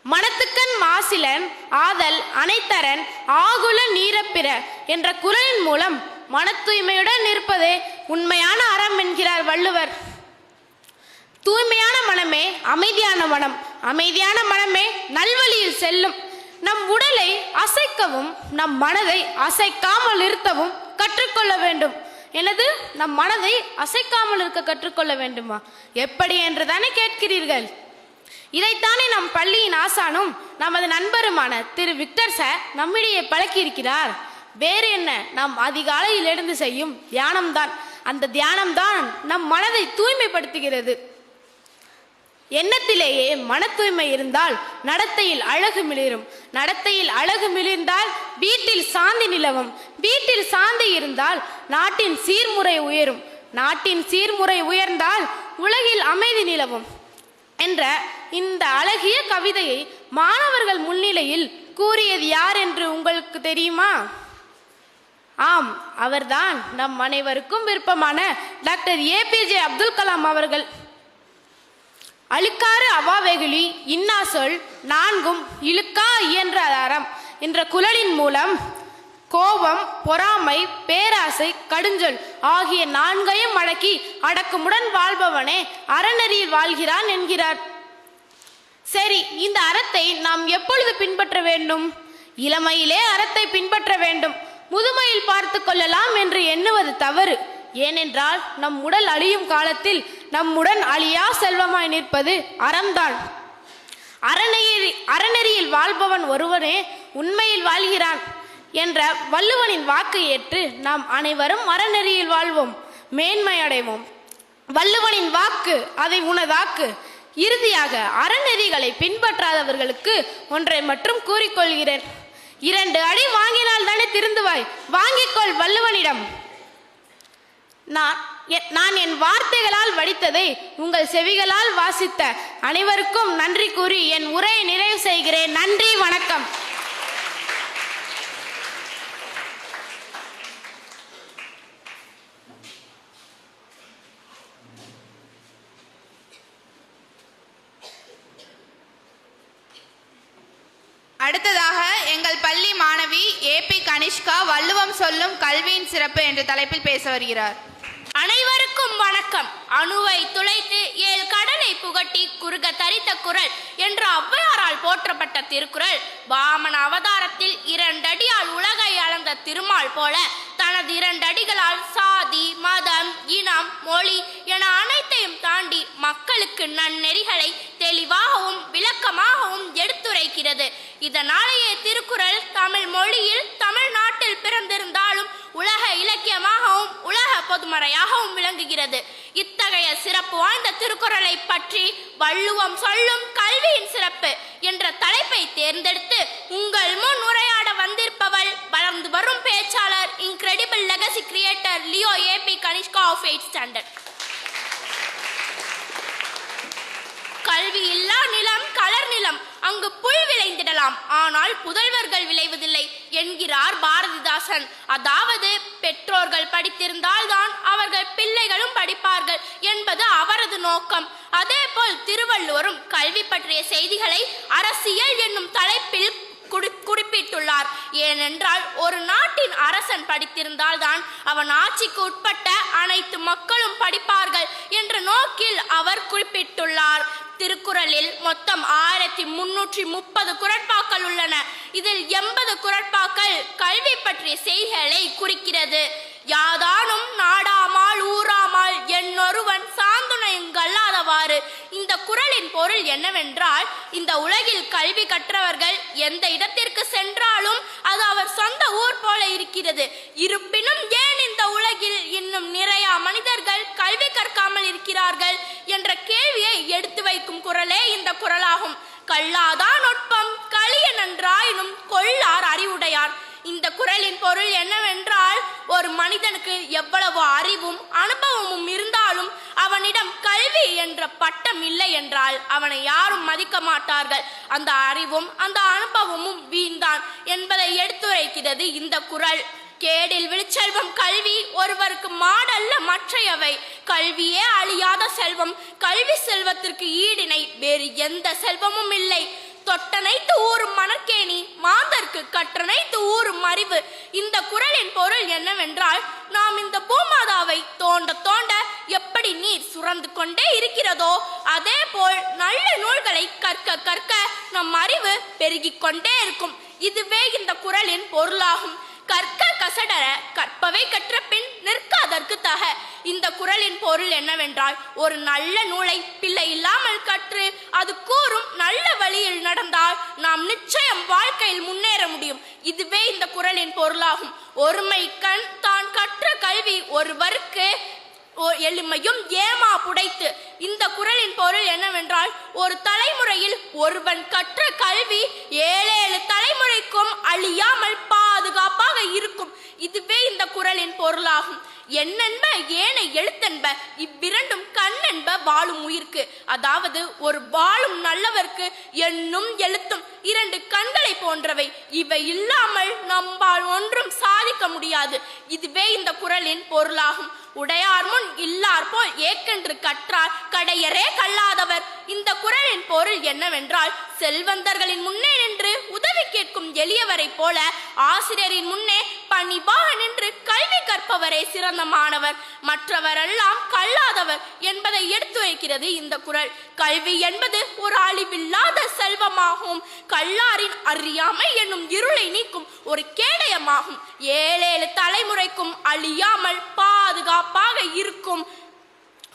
மனத்துக்கண் மாசிலன் ஆதல் அனைத்தரன் ஆகுல நீரப்பிற என்ற குறளின் மூலம் மன தூய்மையுடன் இருப்பதே உண்மையான அறம் என்கிறார் வள்ளுவர். தூய்மையான மனமே அமைதியான மனம், அமைதியான மனமே நல்வழியில் செல்லும். நம் உடலை அசைக்கவும் நம் மனதை அசைக்காமல் இருத்தவும் கற்றுக்கொள்ள வேண்டும். எனது நம் மனதை அசைக்காமல் இருக்க கற்றுக்கொள்ள வேண்டுமா? எப்படி என்று தானே கேட்கிறீர்கள். இதைத்தானே நம் பள்ளியின் ஆசானும் நமது நண்பருமான திரு விக்டர் சார் நம்மிடையே பழக்கியிருக்கிறார். வேறு என்ன, நாம் அதிகாலையில் எழுந்து செய்யும் தியானம்தான். அந்த தியானம்தான் நம் மனதை தூய்மைப்படுத்துகிறது. எண்ணத்திலேயே மன தூய்மை இருந்தால் நடத்தையில் அழகு மிளிரும், நடத்தையில் அழகு மிளிர்ந்தால் வீட்டில் சாந்தி நிலவும், வீட்டில் சாந்தி இருந்தால் நாட்டின் சீர்முறை உயரும், நாட்டின் சீர்முறை உயர்ந்தால் உலகில் அமைதி நிலவும் என்ற இந்த அழகிய கவிதையை மாணவர்கள் முன்னிலையில் கூறியது யார் என்று உங்களுக்கு தெரியுமா? ஆம், அவர்தான் நம் அனைவருக்கும் விருப்பமான டாக்டர் APJ அப்துல் கலாம் அவர்கள். அழுக்காறு அவாவெகுளி இன்னா சொல் நான்கும் இழுக்கா இயன்ற அறம் என்ற குறளின் மூலம் கோபம், பொறாமை, பேராசை, கடுஞ்சொல் ஆகிய நான்கையும் அடக்கி அடக்கமுடன் வாழ்பவனே அறநெறியில் வாழ்கிறான் என்கிறார். சரி, இந்த அறத்தை நாம் எப்பொழுது பின்பற்ற வேண்டும்? இளமையிலே அறத்தை பின்பற்ற வேண்டும். முதுமையில் பார்த்து கொள்ளலாம் என்று எண்ணுவது தவறு. ஏனென்றால் நம் உடல் அழியும் காலத்தில் நம்முடன் அழியா செல்வமாய் நிற்பது அறம்தான். அறநெறியில் வாழ்பவன் ஒருவனே உண்மையில் வாழ்கிறான் என்ற வள்ளுவனின் வாக்கை ஏற்று நாம் அனைவரும் அறநெறியில் வாழ்வோம், மேன்மை அடைவோம். வள்ளுவனின் வாக்கு அதை உனதாக்கு. இறுதியாக அறநெறிகளை பின்பற்றாதவர்களுக்கு ஒன்றை மட்டும் கூறிக்கொள்கிறேன். 2 அடி வாங்கினால் தானே திருந்துவாய், வாங்கிக்கொள் வள்ளுவனிடம். நான் என் வார்த்தைகளால் வடித்ததை உங்கள் செவிகளால் வாசித்த அனைவருக்கும் நன்றி கூறி என் உரையை நிறைவு செய்கிறேன். நன்றி, வணக்கம். அடுத்ததாக எங்கள் பள்ளி மாணவி AP கனிஷ்கா வள்ளுவம் சொல்லும் கல்வியின் சிறப்பு என்ற தலைப்பில் பேச வருகிறார். அனைவருக்கும் வணக்கம். அணுவை துளைத்து 7 கடலை புகட்டி குறுக தரித்த குறள் என்று ஔவையாரால் போற்றப்பட்ட திருக்குறள் வாமன அவதாரத்தில் 2 அடியால் உலகை அளந்த திருமால் போல தனது 2 அடிகளால் சாதி, மதம், இனம், மொழி என அனைத்தையும் தாண்டி மக்களுக்கு நன்னெறிகளை தெளிவாகவும் விளக்கமாகவும் எடுத்துரைக்கிறது. இதனாலேயே திருக்குறள் தமிழ் மொழியில் தமிழ்நாட்டில் பிறந்திருந்தாலும் உலக இலக்கியமாகவும் உலக பொதுமறையாகவும் விளங்குகிறது. இத்தகைய சிறப்பு வாய்ந்த திருக்குறளை பற்றி வள்ளுவம் சொல்லும் கல்வியின் சிறப்பு என்ற தலைப்பை தேர்ந்தெடுத்து உங்கள் முன் உரையாட வந்திருப்பவள் வளர்ந்து வரும் பேச்சாளர் incredible legacy creator Leo AP Kanishka of 8th standard. கல்வி இல்லா நிலம் கலர் நிலம், அங்கு புல் விளைந்திடலாம், ஆனால் புதல்வர்கள் விளைவதில்லை என்கிறார் பாரதிதாசன். அதாவது பெற்றோர்கள் படித்திருந்தால்தான் அவர்கள் பிள்ளைகளும் படிப்பார்கள் என்பது அவரது நோக்கம். அதேபோல் திருவள்ளுவரும் கல்வி பற்றிய செய்திகளை அரசியல் என்னும் தலைப்பில் குறிப்பிட்டுள்ளார். ஏனென்றால் ஒரு நாட்டின் அரசன் படித்திருந்தால்தான் அவன் ஆட்சிக்கு உட்பட்ட அனைத்து மக்களும் படிப்பார்கள் என்ற நோக்கில் அவர் குறிப்பிட்டுள்ளார். திருக்குறளில் மொத்தம் 1330 குறட்பாக்கள் உள்ளன. இதில் 80 குறட்பாக்கள் கல்வி பற்றிய செய்திகளை குறிக்கிறது. யாதானும் நாடாமால் ஊராமால் என்னொருவன் சாந்துணையங்கல்லாதவாறு. இந்த குறளின் பொருள் என்னவென்றால், இந்த உலகில் கல்வி கற்றவர்கள் எந்த இடத்திற்கு சென்றாலும் அது அவர் சொந்த ஊர் போல இருக்கிறது. இருப்பினும் ஏன் இந்த உலகில் இன்னும் நிறைய மனிதர்கள் கல்வி கற்காமல் இருக்கிறார்கள் என்ற கேள்வியை எடுத்து வைக்கும் குறளே இந்த குறளாகும். கல்லாதான் நுட்பம் கலிய நன்றாயினும் கொள்ளார் அறிவுடையார். இந்த குறளின் பொருள் என்னவென்றால், ஒரு மனிதனுக்கு எவ்வளவு அறிவும் அனுபவமும் இருந்தாலும் அவனிடம் கல்வி என்ற பட்டம் இல்லை என்றால் அவனை யாரும் மதிக்க மாட்டார்கள். அந்த அறிவும் அந்த அனுபவமும் வீண்தான் என்பதை எடுத்துரைக்கிறது இந்த குறள். கேடில் விழுச்செல்வம் கல்வி ஒருவருக்கு மாடல்ல மற்றையவை. கல்வியே அழியாத செல்வம். கல்வி செல்வத்திற்கு ஈடினை வேறு எந்த செல்வமும் இல்லை. தொட்டனைத்து ஊறும் மணற்கேணி மாந்தர்க்கு கற்றனைத்து ஊறும் அறிவு. இந்த குறளின் பொருள் என்னவென்றால், நாம் இந்த பூமாதாவை தோண்ட தோண்ட எப்படி நீர் சுரந்து கொண்டே இருக்கிறதோ அதே போல் நல்ல நூல்களை கற்க கற்க நம் அறிவு பெருகிக் கொண்டே இருக்கும். இதுவே இந்த குறளின் பொருளாகும். கற்க கசடர கற்பவை கற்ற பின் நிற்காதற்கு தக. இந்த குறளின் பொருள் என்னவென்றால், ஒரு நல்ல நூலை பிள்ளை இல்லாமல் கற்று அது கூறும் நல்ல வழியில் நடந்தால் நாம் நிச்சயம் வாழ்க்கையில் முன்னேற முடியும். இதுவே இந்த குறளின் பொருளாகும். ஒருமை கண் தான் கற்ற கல்வி ஒருவருக்கு எளிமையும் ஏமா புடைத்து. இந்த குறளின் பொருள் என்னவென்றால், ஒரு தலைமுறையில் ஒருவன் கற்ற கல்வி 7 தலைமுறைக்கும் அழியாமல் பாதுகாப்பாக இருக்கும். இதுவே இந்த குறளின் பொருளாகும். எண்ணென்ப ஏனை எழுத்தென்ப இவ்விரண்டும் கண்ணென்ப வாழும் உயிர்க்கு. அதாவது ஒரு வாழும் நல்லவர்க்கு எண்ணும் எழுத்தும் 2 கண்களை போன்றவை. இவை இல்லாமல் நம்மால் ஒன்றும் சாதிக்க முடியாது. இதுவே இந்த குறளின் பொருளாகும். உடையார் முன் இல்லார் போல் ஏக்கென்று கற்றார் கடையரே கல்லாதவர். இந்த குறளின் பொருள் என்னவென்றால், செல்வந்தர்களின் முன்னே நின்று உதவி கேட்கும் எளியவரை போல ஆசிரியரின் முன்னே பணிவாக நின்று கல்வி கற்பவரே சிறந்த மாணவர், மற்றவரெல்லாம் கல்லாதவர் என்பதை எடுத்துரைக்கிறது இந்த குறள். கல்வி என்பது ஒரு அழிவில்லாத செல்வமாகும். கல்லாரின் அறியாமை என்னும் இருளை நீக்கும் ஒரு கேடயமாகும். 7 தலைமுறைக்கும் அழியாமல் பாதுகாப்பாக இருக்கும்.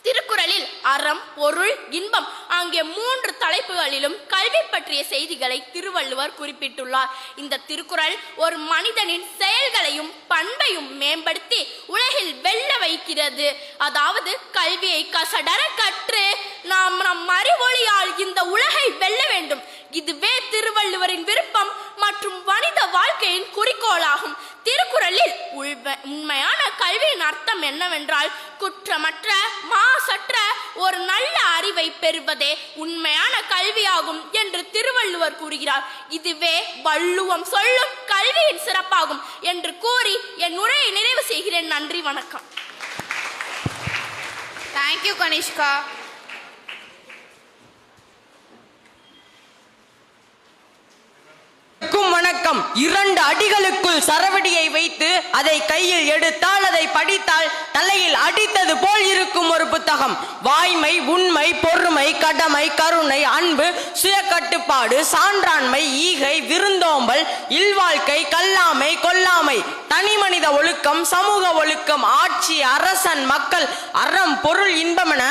திருக்குறளில் அறம், பொருள், இன்பம் ஆகிய 3 தலைப்புகளிலும் கல்வி பற்றிய செய்திகளை திருவள்ளுவர் குறிப்பிட்டுள்ளார். இந்த திருக்குறள் ஒரு மனிதனின் செயல்களையும் பண்பையும் மேம்படுத்தி உலகில் வெல்ல வைக்கிறது. அதாவது கல்வியை கசடர கற்று நாம் நம் அறிவொளியால் இந்த உலகை வெல்ல வேண்டும். இதுவே திருவள்ளுவரின் விருப்பம் மற்றும் மனித வாழ்க்கையின் குறிக்கோளாகும். திருக்குறளில் உண்மையான கல்வியின் அர்த்தம் என்னவென்றால், குற்றமற்ற மாசற்ற ஒரு நல்ல அறிவை பெறுவதே உண்மையான கல்வியாகும் என்று திருவள்ளுவர் கூறுகிறார். இதுவே வள்ளுவம் சொல்லும் கல்வியின் சிறப்பாகும் என்று கூறி என் உரையை நிறைவு செய்கிறேன். நன்றி, வணக்கம். தேங்க்யூ கனிஷ்கா. வணக்கம். 2 அடிகளுக்குள் சரவடியை வைத்து அதை கையில் எடுத்தால் அதை படித்தால் தலையில் அடித்தது போல் இருக்கும் ஒரு புத்தகம். வாய்மை, உண்மை, பொறுமை, கடமை, கருணை, அன்பு, சுய கட்டுப்பாடு, சான்றாண்மை, ஈகை, விருந்தோம்பல், இல்வாழ்க்கை, கல்லாமை, கொல்லாமை, தனிமனித ஒழுக்கம், சமூக ஒழுக்கம், ஆட்சி, அரசன், மக்கள், அறம், பொருள், இன்பம் என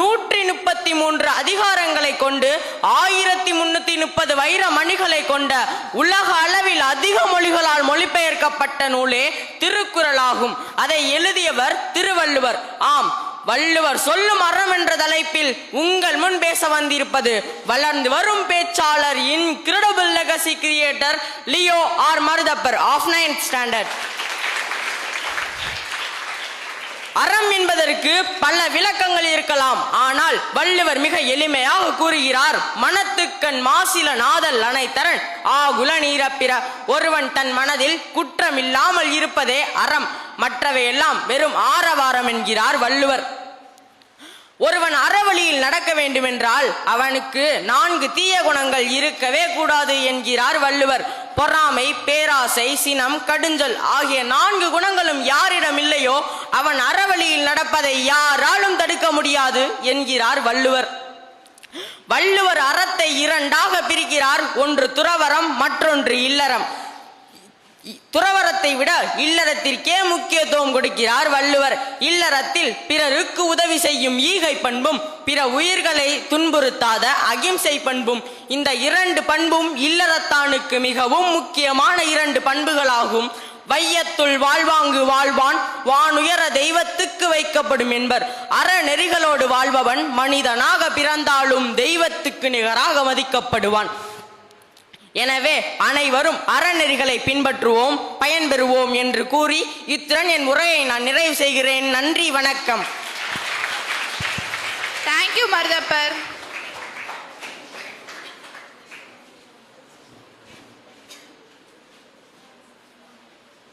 133 அதிகாரங்களை கொண்டு 1330 வைர மணிகளை கொண்ட உலக அளவில் அதிக மொழிகளால் மொழிபெயர்க்கப்பட்ட நூலே திருக்குறளாகும். அதை எழுதியவர் திருவள்ளுவர். ஆம், வள்ளுவர் சொல்லும் அறம் என்ற தலைப்பில் உங்கள் முன் பேச வந்திருப்பது வளர்ந்து வரும் பேச்சாளர், incredible legacy creator Leo R Maruthappar of 9th standard. அறம் என்பதற்கு பல விளக்கங்கள் இருக்கலாம். ஆனால் வள்ளுவர் மிக எளிமையாக கூறுகிறார், மனத்துக்கண் மாசில நாதல் அனைத்தரன் ஆகுல நீரப்பிற. ஒருவன் தன் மனதில் குற்றம் இல்லாமல் இருப்பதே அறம், மற்றவையெல்லாம் வெறும் ஆரவாரம் என்கிறார் வள்ளுவர். ஒருவன் அறவழியில் நடக்க வேண்டுமென்றால் அவனுக்கு 4 தீய குணங்கள் இருக்கவே கூடாது என்கிறார் வள்ளுவர். பொறாமை, பேராசை, சினம், கடுஞ்சொல் ஆகிய 4 குணங்களும் யாரிடம் இல்லையோ அவன் அறவழியில் நடப்பதை யாராலும் தடுக்க முடியாது என்கிறார் வள்ளுவர். வள்ளுவர் அறத்தை இரண்டாக பிரிக்கிறார். ஒன்று துறவறம், மற்றொன்று இல்லறம். துறவரத்தை விட இல்லறத்திற்கே முக்கியத்துவம் கொடுக்கிறார் வள்ளுவர். இல்லறத்தில் பிறருக்கு உதவி செய்யும் ஈகை பண்பும் பிற உயிர்களை துன்புறுத்தாத அகிம்சை பண்பும், இந்த இரண்டு பண்பும் இல்லறத்தானுக்கு மிகவும் முக்கியமான இரண்டு பண்புகளாகும். வையத்துள் வாழ்வாங்கு வாழ்வான் வானுயர தெய்வத்துக்கு வைக்கப்படும் என்பர். அறநெறிகளோடு வாழ்பவன் மனிதனாக பிறந்தாலும் தெய்வத்துக்கு நிகராக மதிக்கப்படுவான். எனவே அனைவரும் அறநெறிகளை பின்பற்றுவோம், பயன்பெறுவோம் என்று கூறி இத்துடன் என் உரையை நான் நிறைவு செய்கிறேன். நன்றி, வணக்கம். தேங்க்யூ மருதப்பர்.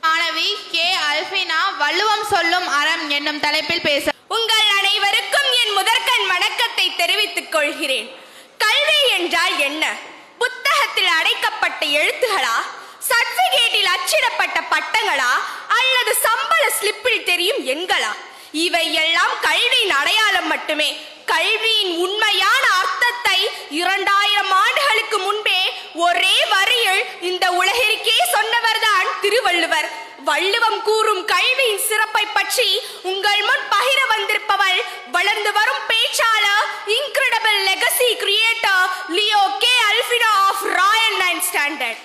மாணவி கே அல்பினா வள்ளுவம் சொல்லும் அறம் என்னும் தலைப்பில் பேச. உங்கள் அனைவருக்கும் என் முதற்கண் வணக்கத்தை தெரிவித்துக் கொள்கிறேன். கல்வி என்றால் என்ன? புத்தகத்தில் அடைக்கப்பட்ட எழுத்துகளா, சர்டிபிகேட்டில் அச்சிடப்பட்ட பட்டங்களா, அல்லது சம்பள ஸ்லிப்பில் தெரியும் எண்களா? இவை எல்லாம் கல்வியின் அடையாளம் மட்டுமே. கல்வியின் உண்மையான அர்த்தத்தை 2000 ஆண்டுகளுக்கு முன்பே ஒரே வரியில் இந்த உலகிற்கே சொன்னவர்தான் திருவள்ளுவர். வள்ளுவம் கூறும் கல்வியின் சிறப்பை பற்றி உங்கள் முன் பகிர வந்திருப்பவள் வளர்ந்து வரும் பேச்சாளர், incredible legacy creator Leo K Albina of royal 9th standard.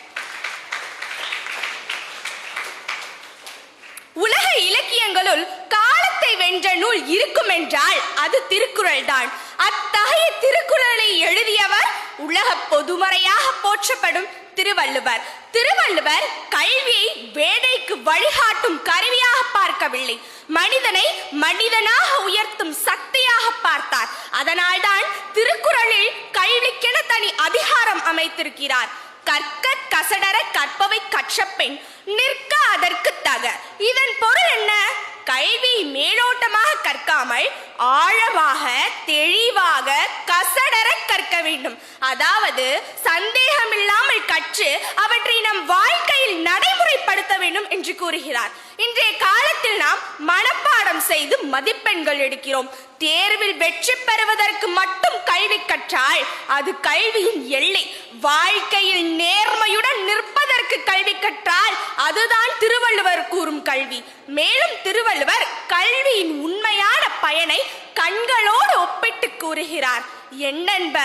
உலக இலக்கியங்களுள் காலத்தை வென்ற நூல் இருக்கும் என்றால் அது திருக்குறள் தான். அத்தகைய திருக்குறளை எழுதியவர் உலக பொதுமறையாக போற்றப்படும் திருவள்ளுவர். திருவள்ளுவர் கல்வியை வேதைக்கு வழிகாட்டும் கருவியாக பார்க்கவில்லை, மனிதனை மனிதனாக உயர்த்தும் சக்தியாக பார்த்தார். அதனால்தான் திருக்குறளில் கல்விக்கென தனி அதிகாரம் அமைத்திருக்கிறார். கற்க கசடர கற்பவை கற்ற பெண் நிற்க அதற்கு தக. இதன் பொருள் என்ன? கல்வி மேலோட்டமாக கற்காமல் ஆழமாக, தெளிவாக, கசடர கற்க வேண்டும். அதாவது சந்தேகமில்லாமல் கற்று அவற்றை நம் வாழ்க்கையில் நடைமுறைப்படுத்த வேண்டும் என்று கூறுகிறார். இன்றைய காலத்தில் நாம் மனப்பாடம் செய்து மதிப்பெண்கள் எடுக்கிறோம். தேர்வில் வெற்றி பெறுவதற்கு மட்டும் கல்வி கற்றால் அது கல்வியின் எல்லை. வாழ்க்கையில் நேர்மையுடன் நிற்பதற்கு கல்வி கற்றால் அதுதான் திருவள்ளுவர் கூறும் கல்வி. மேலும் திருவள்ளுவர் கல்வியின் உண்மையான பயனை கண்களோடு ஒப்பிட்டு கூறுகிறார். எண்ணென்ப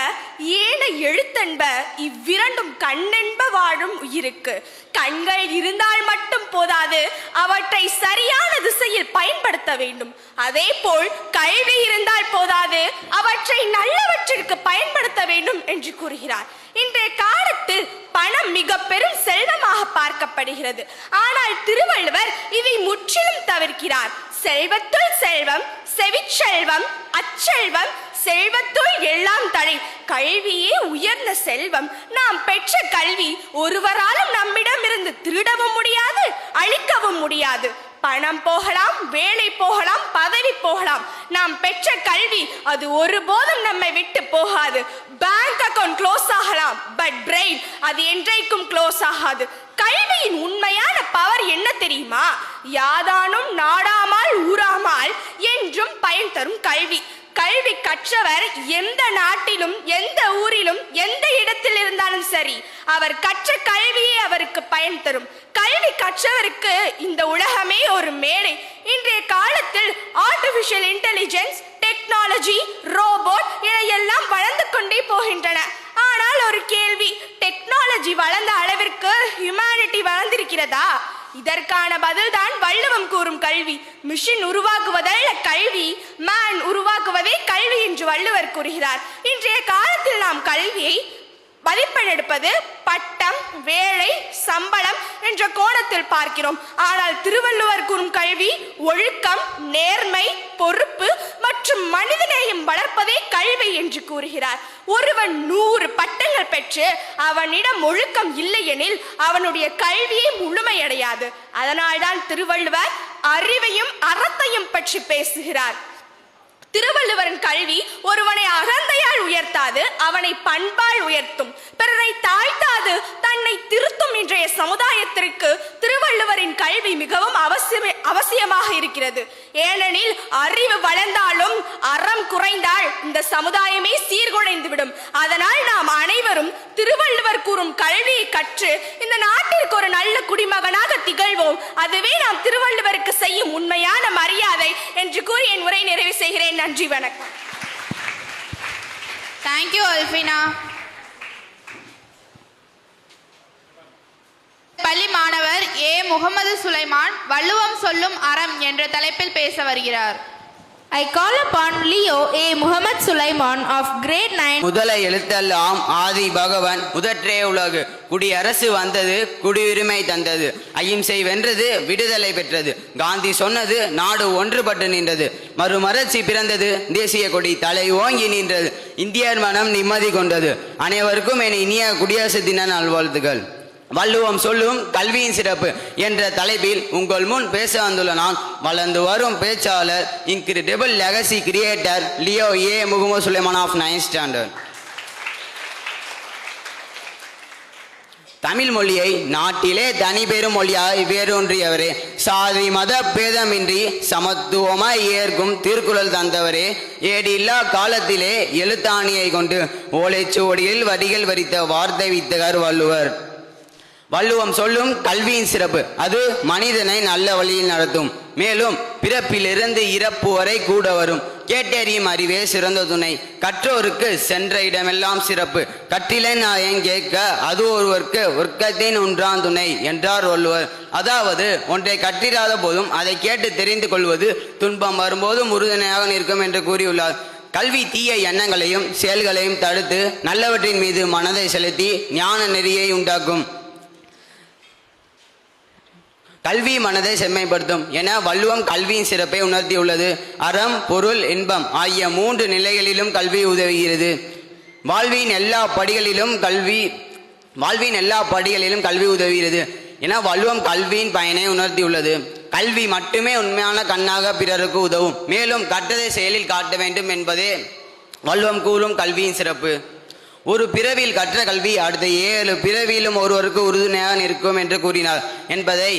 ஏன எழுத்தென்ப இவ்விரண்டும் கண்ணென்ப வாழும் உயிருக்கு. கண்கள் இருந்தால் மட்டும் போதாது, அவற்றை சரியான திசையில் பயன்படுத்த வேண்டும். அதே போல் கல்வி இருந்தால் போதாது, அவற்றை நல்லவற்றிற்கு பயன்படுத்த வேண்டும் என்று கூறுகிறார். இன்றைய காலத்தில் பணம் மிக பெரும் செல்வமாக பார்க்கப்படுகிறது. ஆனால் திருவள்ளுவர் இதை முற்றிலும் தவிர்க்கிறார். செல்வத்துள் செல்வம், செவிச்செல்வம், அச்செல்வம், செல்வத்துள் எல்லாம் தடை. கல்வியே உயர்ந்த செல்வம். நாம் பெற்ற கல்வி ஒருவராலும் நம்மிடமிருந்து திருடவும் முடியாது, அழிக்கவும் முடியாது. பணம் போகலாம், வேலை போகலாம், பதவி போகலாம். நாம் பெற்ற கல்வி அது ஒருபோதும் நம்மை விட்டு போகாது. பேங்க் அக்கவுண்ட் க்ளோஸ் ஆகலாம், பட் பிரெயின் அது என்றைக்கும் க்ளோஸ் ஆகாது. கல்வியின் உண்மையான பவர் என்ன தெரியுமா? யாதானும் நாடாமால் ஊராமால் என்றும் பயன் தரும் கல்வி. கல்வி கற்றவர் எந்த நாட்டிலும், எந்த ஊரிலும், எந்த இடத்தில் இருந்தாலும் சரி, அவர் கற்ற கல்வியே அவருக்கு பயன் தரும். கல்வி கற்றவருக்கு இந்த உலகமே ஒரு மேடை. இன்றைய காலத்தில் ஆர்டிபிஷியல் இன்டெலிஜென்ஸ், டெக்னாலஜி, ரோபோட் எல்லாம் வளர்ந்து கொண்டே போகின்றன. ஆனால் ஒரு கேள்வி, டெக்னாலஜி வளர்ந்த அளவிற்கு ஹியூமனிட்டி வளர்ந்திருக்கிறதா? இதற்கான பதில்தான் வள்ளுவம் கூறும் கல்வி. மிஷின் உருவாக்குவதல்ல கல்வி, மேன் உருவாக்குவதே கல்வி என்று வள்ளுவர் கூறுகிறார். இன்றைய காலத்தில் நாம் கல்வியை மதிப்பெண் எடுப்பது பட்டம், வேலை, சம்பளம் என்ற கோணத்தில் பார்க்கிறோம். ஆனால் திருவள்ளுவர் கூறும் கல்வி ஒழுக்கம், நேர்மை, பொறுப்பு மற்றும் மனிதநேயம் வளர்ப்பதே கல்வி என்று கூறுகிறார். ஒருவன் 100 பட்டங்கள் பெற்று அவனிடம் ஒழுக்கம் இல்லையெனில் அவனுடைய கல்வியே முழுமையடையாது. அதனால்தான் திருவள்ளுவர் அறிவையும் அறத்தையும் பற்றி பேசுகிறார். திருவள்ளுவரின் கல்வி ஒருவனை அகந்தையால் உயர்த்தாது, அவனை பண்பால் உயர்த்தும். பிறரை தாழ்த்தாது, தன்னை திருத்தும். இன்றைய சமுதாயத்திற்கு திருவள்ளுவரின் கல்வி மிகவும் அவசியமாக இருக்கிறது. ஏனெனில் அறிவு வளர்ந்தாலும் அறம் குறைந்தால் இந்த சமுதாயமே சீர்குலைந்துவிடும். அதனால் நாம் அனைவரும் திருவள்ளுவர் கூறும் கல்வியை கற்று இந்த நாட்டிற்கு ஒரு நல்ல குடிமகனாக திகழ்வோம். அதுவே நாம் திருவள்ளுவருக்கு செய்யும் உண்மையான மரியாதை என்று கூறி என் உரை நிறைவு செய்கிறேன். நன்றி, வணக்கம். தேங்க்யூ அல்ஃபினா. பள்ளி மாணவர் ஏ முகமது சுலைமான் வள்ளுவம் சொல்லும் அறம் என்ற தலைப்பில் பேச வருகிறார். I call upon Leo A. Muhammad Sulaiman of grade 9. முதல எழுத்தெல்லாம் ஆதி பகவன் முதற்றே உலகு குடியரசு வந்தது குடியுரிமை தந்தது அகிம்சை வென்றது விடுதலை பெற்றது காந்தி சொன்னது நாடு ஒன்றுபட்டு நின்றது மறுமலர்ச்சி பிறந்தது தேசிய கொடி தலை ஓங்கி நின்றது இந்தியர் மனம் நிம்மதி கொண்டது. அனைவருக்கும் என் இனிய குடியரசு தின நல்வாழ்த்துகள். வள்ளுவம் சொல்லும் கல்வியின் சிறப்பு என்ற தலைப்பில் உங்கள் முன் பேச வந்துள்ள நான் வளர்ந்து வரும் பேச்சாளர் incredible legacy creator Leo A Mohammed Sulaiman of 9th standard. Tamil மொழியை நாட்டிலே தனி பெரும் மொழியாய் வேரூன்றியவரே சாதி மத பேதமின்றி சமத்துவமாய் ஏற்கும் திருக்குறள் தந்தவரே ஏடில்லா காலத்திலே எழுத்தாணியை கொண்டு ஓலைச்சுவடியில் வரிகள் வரித்த வார்த்தை வித்தகர் வள்ளுவர். வள்ளுவம் சொல்லும் கல்வியின் சிறப்பு அது மனிதனை நல்ல வழியில் நடத்தும். மேலும் பிறப்பிலிருந்து இறப்பு வரை கூட வரும். கேட்டறியும் அறிவே சிறந்த துணை. கற்றோருக்கு சென்ற இடமெல்லாம் சிறப்பு. கற்றிலை நாயன் கேட்க அது ஒருவருக்கு ஒர்க்கத்தின் ஒன்றான் துணை என்றார் வள்ளுவர். அதாவது ஒன்றை கற்றிராத போதும் அதை கேட்டு தெரிந்து கொள்வது துன்பம் வரும்போதும் உறுதுணையாக நிற்கும் என்று கூறியுள்ளார். கல்வி தீய எண்ணங்களையும் செயல்களையும் தடுத்து நல்லவற்றின் மீது மனதை செலுத்தி ஞான நெறியை உண்டாக்கும். கல்வி மனதை செம்மைப்படுத்தும் என வள்ளுவம் கல்வியின் சிறப்பை உணர்த்தியுள்ளது. அறம் பொருள் இன்பம் ஆகிய 3 நிலைகளிலும் கல்வி உதவுகிறது. வாழ்வின் எல்லா படிகளிலும் கல்வி உதவுகிறது என வள்ளுவம் கல்வியின் பயனை உணர்த்தியுள்ளது. கல்வி மட்டுமே உண்மையான கண்ணாக பிறருக்கு உதவும். மேலும் கற்றதை செயலில் காட்ட வேண்டும் என்பதே வள்ளுவம் கூறும் கல்வியின் சிறப்பு. ஒரு பிறவியில் கற்ற கல்வி அடுத்த 7 பிறவியிலும் ஒருவருக்கு உறுதுணையாக நிற்கும் என்று கூறினார் என்பதை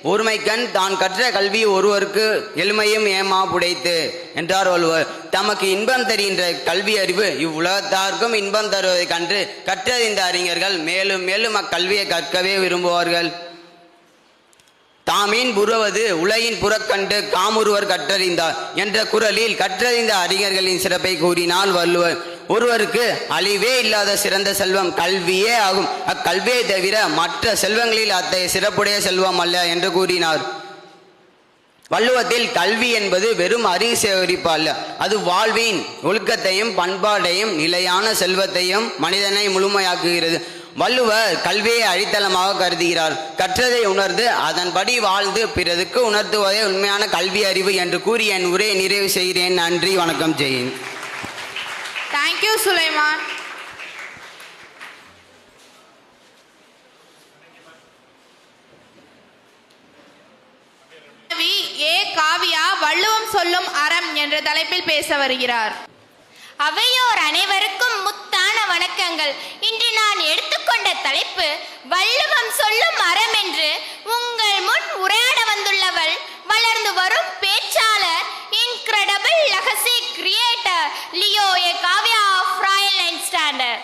ஒருமைக்கண் தான் கற்ற கல்வி ஒருவருக்கு எளிமையும் ஏமா புடைத்து என்றார் வள்ளுவர். தமக்கு இன்பம் தருகின்ற கல்வி அறிவு இவ்வுலகத்தார்க்கும் இன்பம் தருவதைக் கண்டு கற்றறிந்த அறிஞர்கள் மேலும் மேலும் அக்கல்வியை கற்கவே விரும்புவார்கள். தாமீன் புறுவது உலகின் புறக்கண்டு காமுருவர் கற்றறிந்தார் என்ற குறளில் கற்றறிந்த அறிஞர்களின் சிறப்பை கூறினார் வள்ளுவர். ஒருவருக்கு அழிவே இல்லாத சிறந்த செல்வம் கல்வியே ஆகும். அக்கல்வியை தவிர மற்ற செல்வங்களில் அத்தகைய சிறப்புடைய செல்வம் அல்ல என்று கூறினார். வள்ளுவத்தில் கல்வி என்பது வெறும் அறிவு சேகரிப்பு அல்ல, அது வாழ்வின் ஒழுக்கத்தையும் பண்பாட்டையும் நிலையான செல்வத்தையும் மனிதனை முழுமையாக்குகிறது. வள்ளுவர் கல்வியை அடித்தளமாக கருதுகிறார். கற்றதை உணர்ந்து அதன்படி வாழ்ந்து பிறருக்கு உணர்த்துவதே உண்மையான கல்வி அறிவு என்று கூறி என் உரையை நிறைவு செய்கிறேன். நன்றி, வணக்கம். ஜெயின். தேங்க்யூ சுலைமான். ஏ காவியா வள்ளுவம் சொல்லும் அறம் என்ற தலைப்பில் பேச வருகிறார். அவையோர் அனைவருக்கும் முத்தான வணக்கங்கள். இன்று நான் எடுத்துக்கொண்ட தலைப்பு வள்ளுவம் சொல்லும் அறம் என்று உங்கள் முன் உரையாட வந்துள்ளவள் வளர்ந்து வரும் பேச்சாளர் incredible legacy creator Leo A Kavya of royal 9th standard.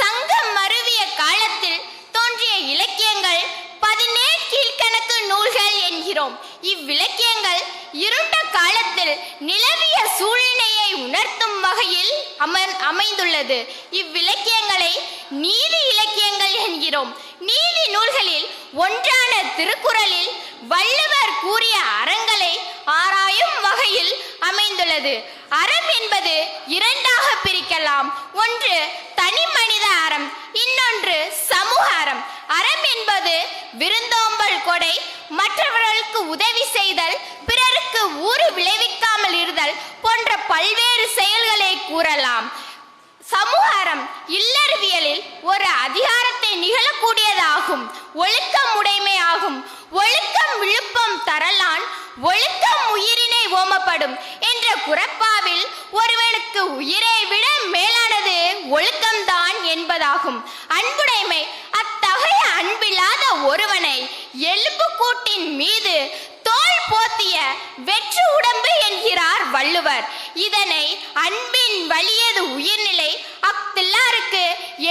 Sangam மருவிய காலத்தில் தோன்றிய இலக்கியங்கள் 17 கீழ்கணக்கு நூல்கள் என்கிறோம். இவ்விலக்கியங்கள் இருண்ட காலத்தில் நிலவிய சூழ்நிலையை உணர்த்தும் வகையில் அமைந்துள்ளது. இவ்விலக்கியங்களை நீதி இலக்கியங்கள் என்கிறோம். நீதி நூல்களில் ஒன்றான திருக்குறளில் வள்ளுவர் கூறிய அறங்களை ஆராயும் வகையில் அமைந்துள்ளது. அறம் என்பது 2ஆக பிரிக்கலாம். ஒன்று தனி மனித அறம், இன்னொன்று சமூக அறம். அறம் என்பது விருந்தோம்பல் கொடை, மற்றவர்களுக்கு உதவி செய்தல், பிறருக்கு ஊறு விளைவிக்காமல் இருத்தல் போன்ற பல்வேறு செயல்களை கூறலாம். சமூக அறம் இல்லறவியலில் ஒரு அதிகாரத்தை நிகழக்கூடியதாகும். ஒழுக்கம் உடைமை ஆகும். ஒழுக்கம் விழுப்பம் தரலான், ஒழுக்கம் உயிரினை ஓம ஓமப்படும் என்ற குறப்பாவில் ஒருவனுக்கு உயிரை விட மேலானது ஒழுக்கம்தான் என்பதாகும். அன்புடைமை. அத்தகைய அன்பில்லாத ஒருவனை எலும்பு கூட்டின் மீது தோல் போத்திய வெற்று உடம்பு என்கிறார் வள்ளுவர். இதனை அன்பின் வலியது உயிர்நிலை அக்தில்லாருக்கு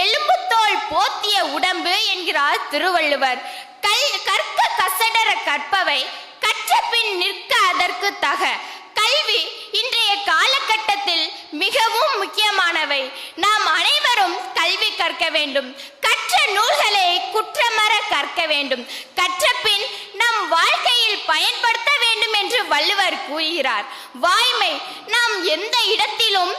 எலும்பு தோல் போத்திய உடம்பு என்கிறார் திருவள்ளுவர். கற்க கசடர கற்பவை கற்ற பின் நிற்க அதற்கு தக. கல்வி இன்றைய காலகட்டத்தில் மிகவும் முக்கியமானவை. நாம் அனைவரும் கல்வி கற்க வேண்டும். கற்ற நூல்களை குற்றமற கற்க வேண்டும். கற்ற பின் நம் வாழ்க்கையில் பயன்படுத்த வேண்டும் என்று வள்ளுவர் கூறுகிறார். வாய்மை. நாம் எந்த இடத்திலும்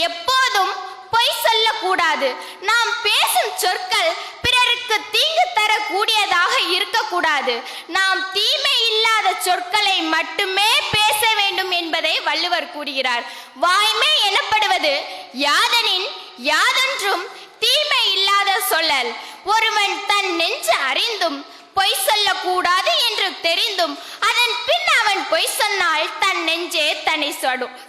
எப்போதும் பொய் சொல்லக்கூடாது. நாம் பேசும் சொற்கள் பிறருக்கு தீங்கு தரக்கூடியதாக இருக்கக்கூடாது. நாம் தீமை இல்லாத சொற்களை மட்டுமே பேச வேண்டும் என்பதை வள்ளுவர் கூறுகிறார். வாய்மை எனப்படுவது யாதெனின் யாதொன்றும் தீமை இல்லாத சொல்லல். ஒருவன் தன் நெஞ்சு அறிந்தும் பொய் சொல்லக்கூடாது என்று தெரிந்தும் அதன் பின் அவன் பொய் சொன்னால் தன் நெஞ்சே தன்னை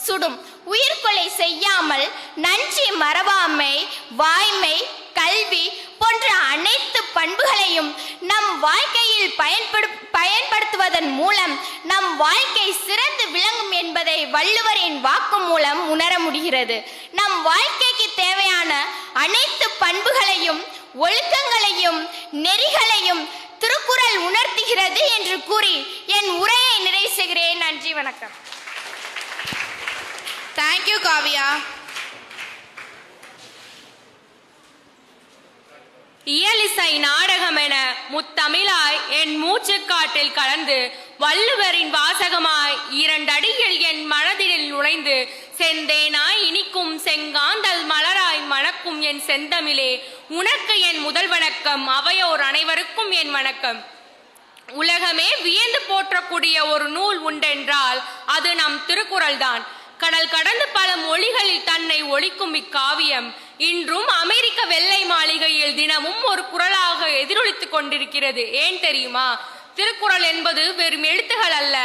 சுடும். உயிர்கொலை செய்யாமல் நன்றி மறவாமை, வாய்மை, கல்வி போன்ற அனைத்து பண்புகளையும் நம் வாழ்க்கையில் பயன்படுத்துவதன் மூலம் நம் வாழ்க்கை சிறந்து விளங்கும் என்பதை வள்ளுவரின் வாக்கு மூலம் உணர முடிகிறது. நம் வாழ்க்கைக்கு தேவையான அனைத்து பண்புகளையும் ஒழுக்கங்களையும் நெறிகளையும் திருக்குறள் உணர்த்துகிறது என்று கூறி என் உரையை நிறைவு செய்கிறேன். நன்றி, வணக்கம். தேங்க்யூ காவியா. இயலிசை நாடகம் என முத்தமிழாய் என் மூச்சுக்காட்டில் கலந்து வள்ளுவரின் வாசகமாய் 2 அடியில் என் மனதில் நுழைந்து செந்தேனாய் இனிக்கும் செங்காந்தல் மலராய் மணக்கும் என் செந்தமிழே, உனக்கு என் முதல் வணக்கம். அவையோர் அனைவருக்கும் என் வணக்கம். உலகமே வியந்து போற்றக்கூடிய ஒரு நூல் உண்டென்றால் அது நம் திருக்குறள் தான். கடல் கடந்து பல மொழிகளில் தன்னை ஒலிக்கும் இக்காவியம் இன்றும் அமெரிக்க வெள்ளை மாளிகையில் தினமும் ஒரு குரலாக எதிரொலித்துக் கொண்டிருக்கிறது. ஏன் தெரியுமா? திருக்குறள் என்பது வெறும் எழுத்துகள் அல்ல,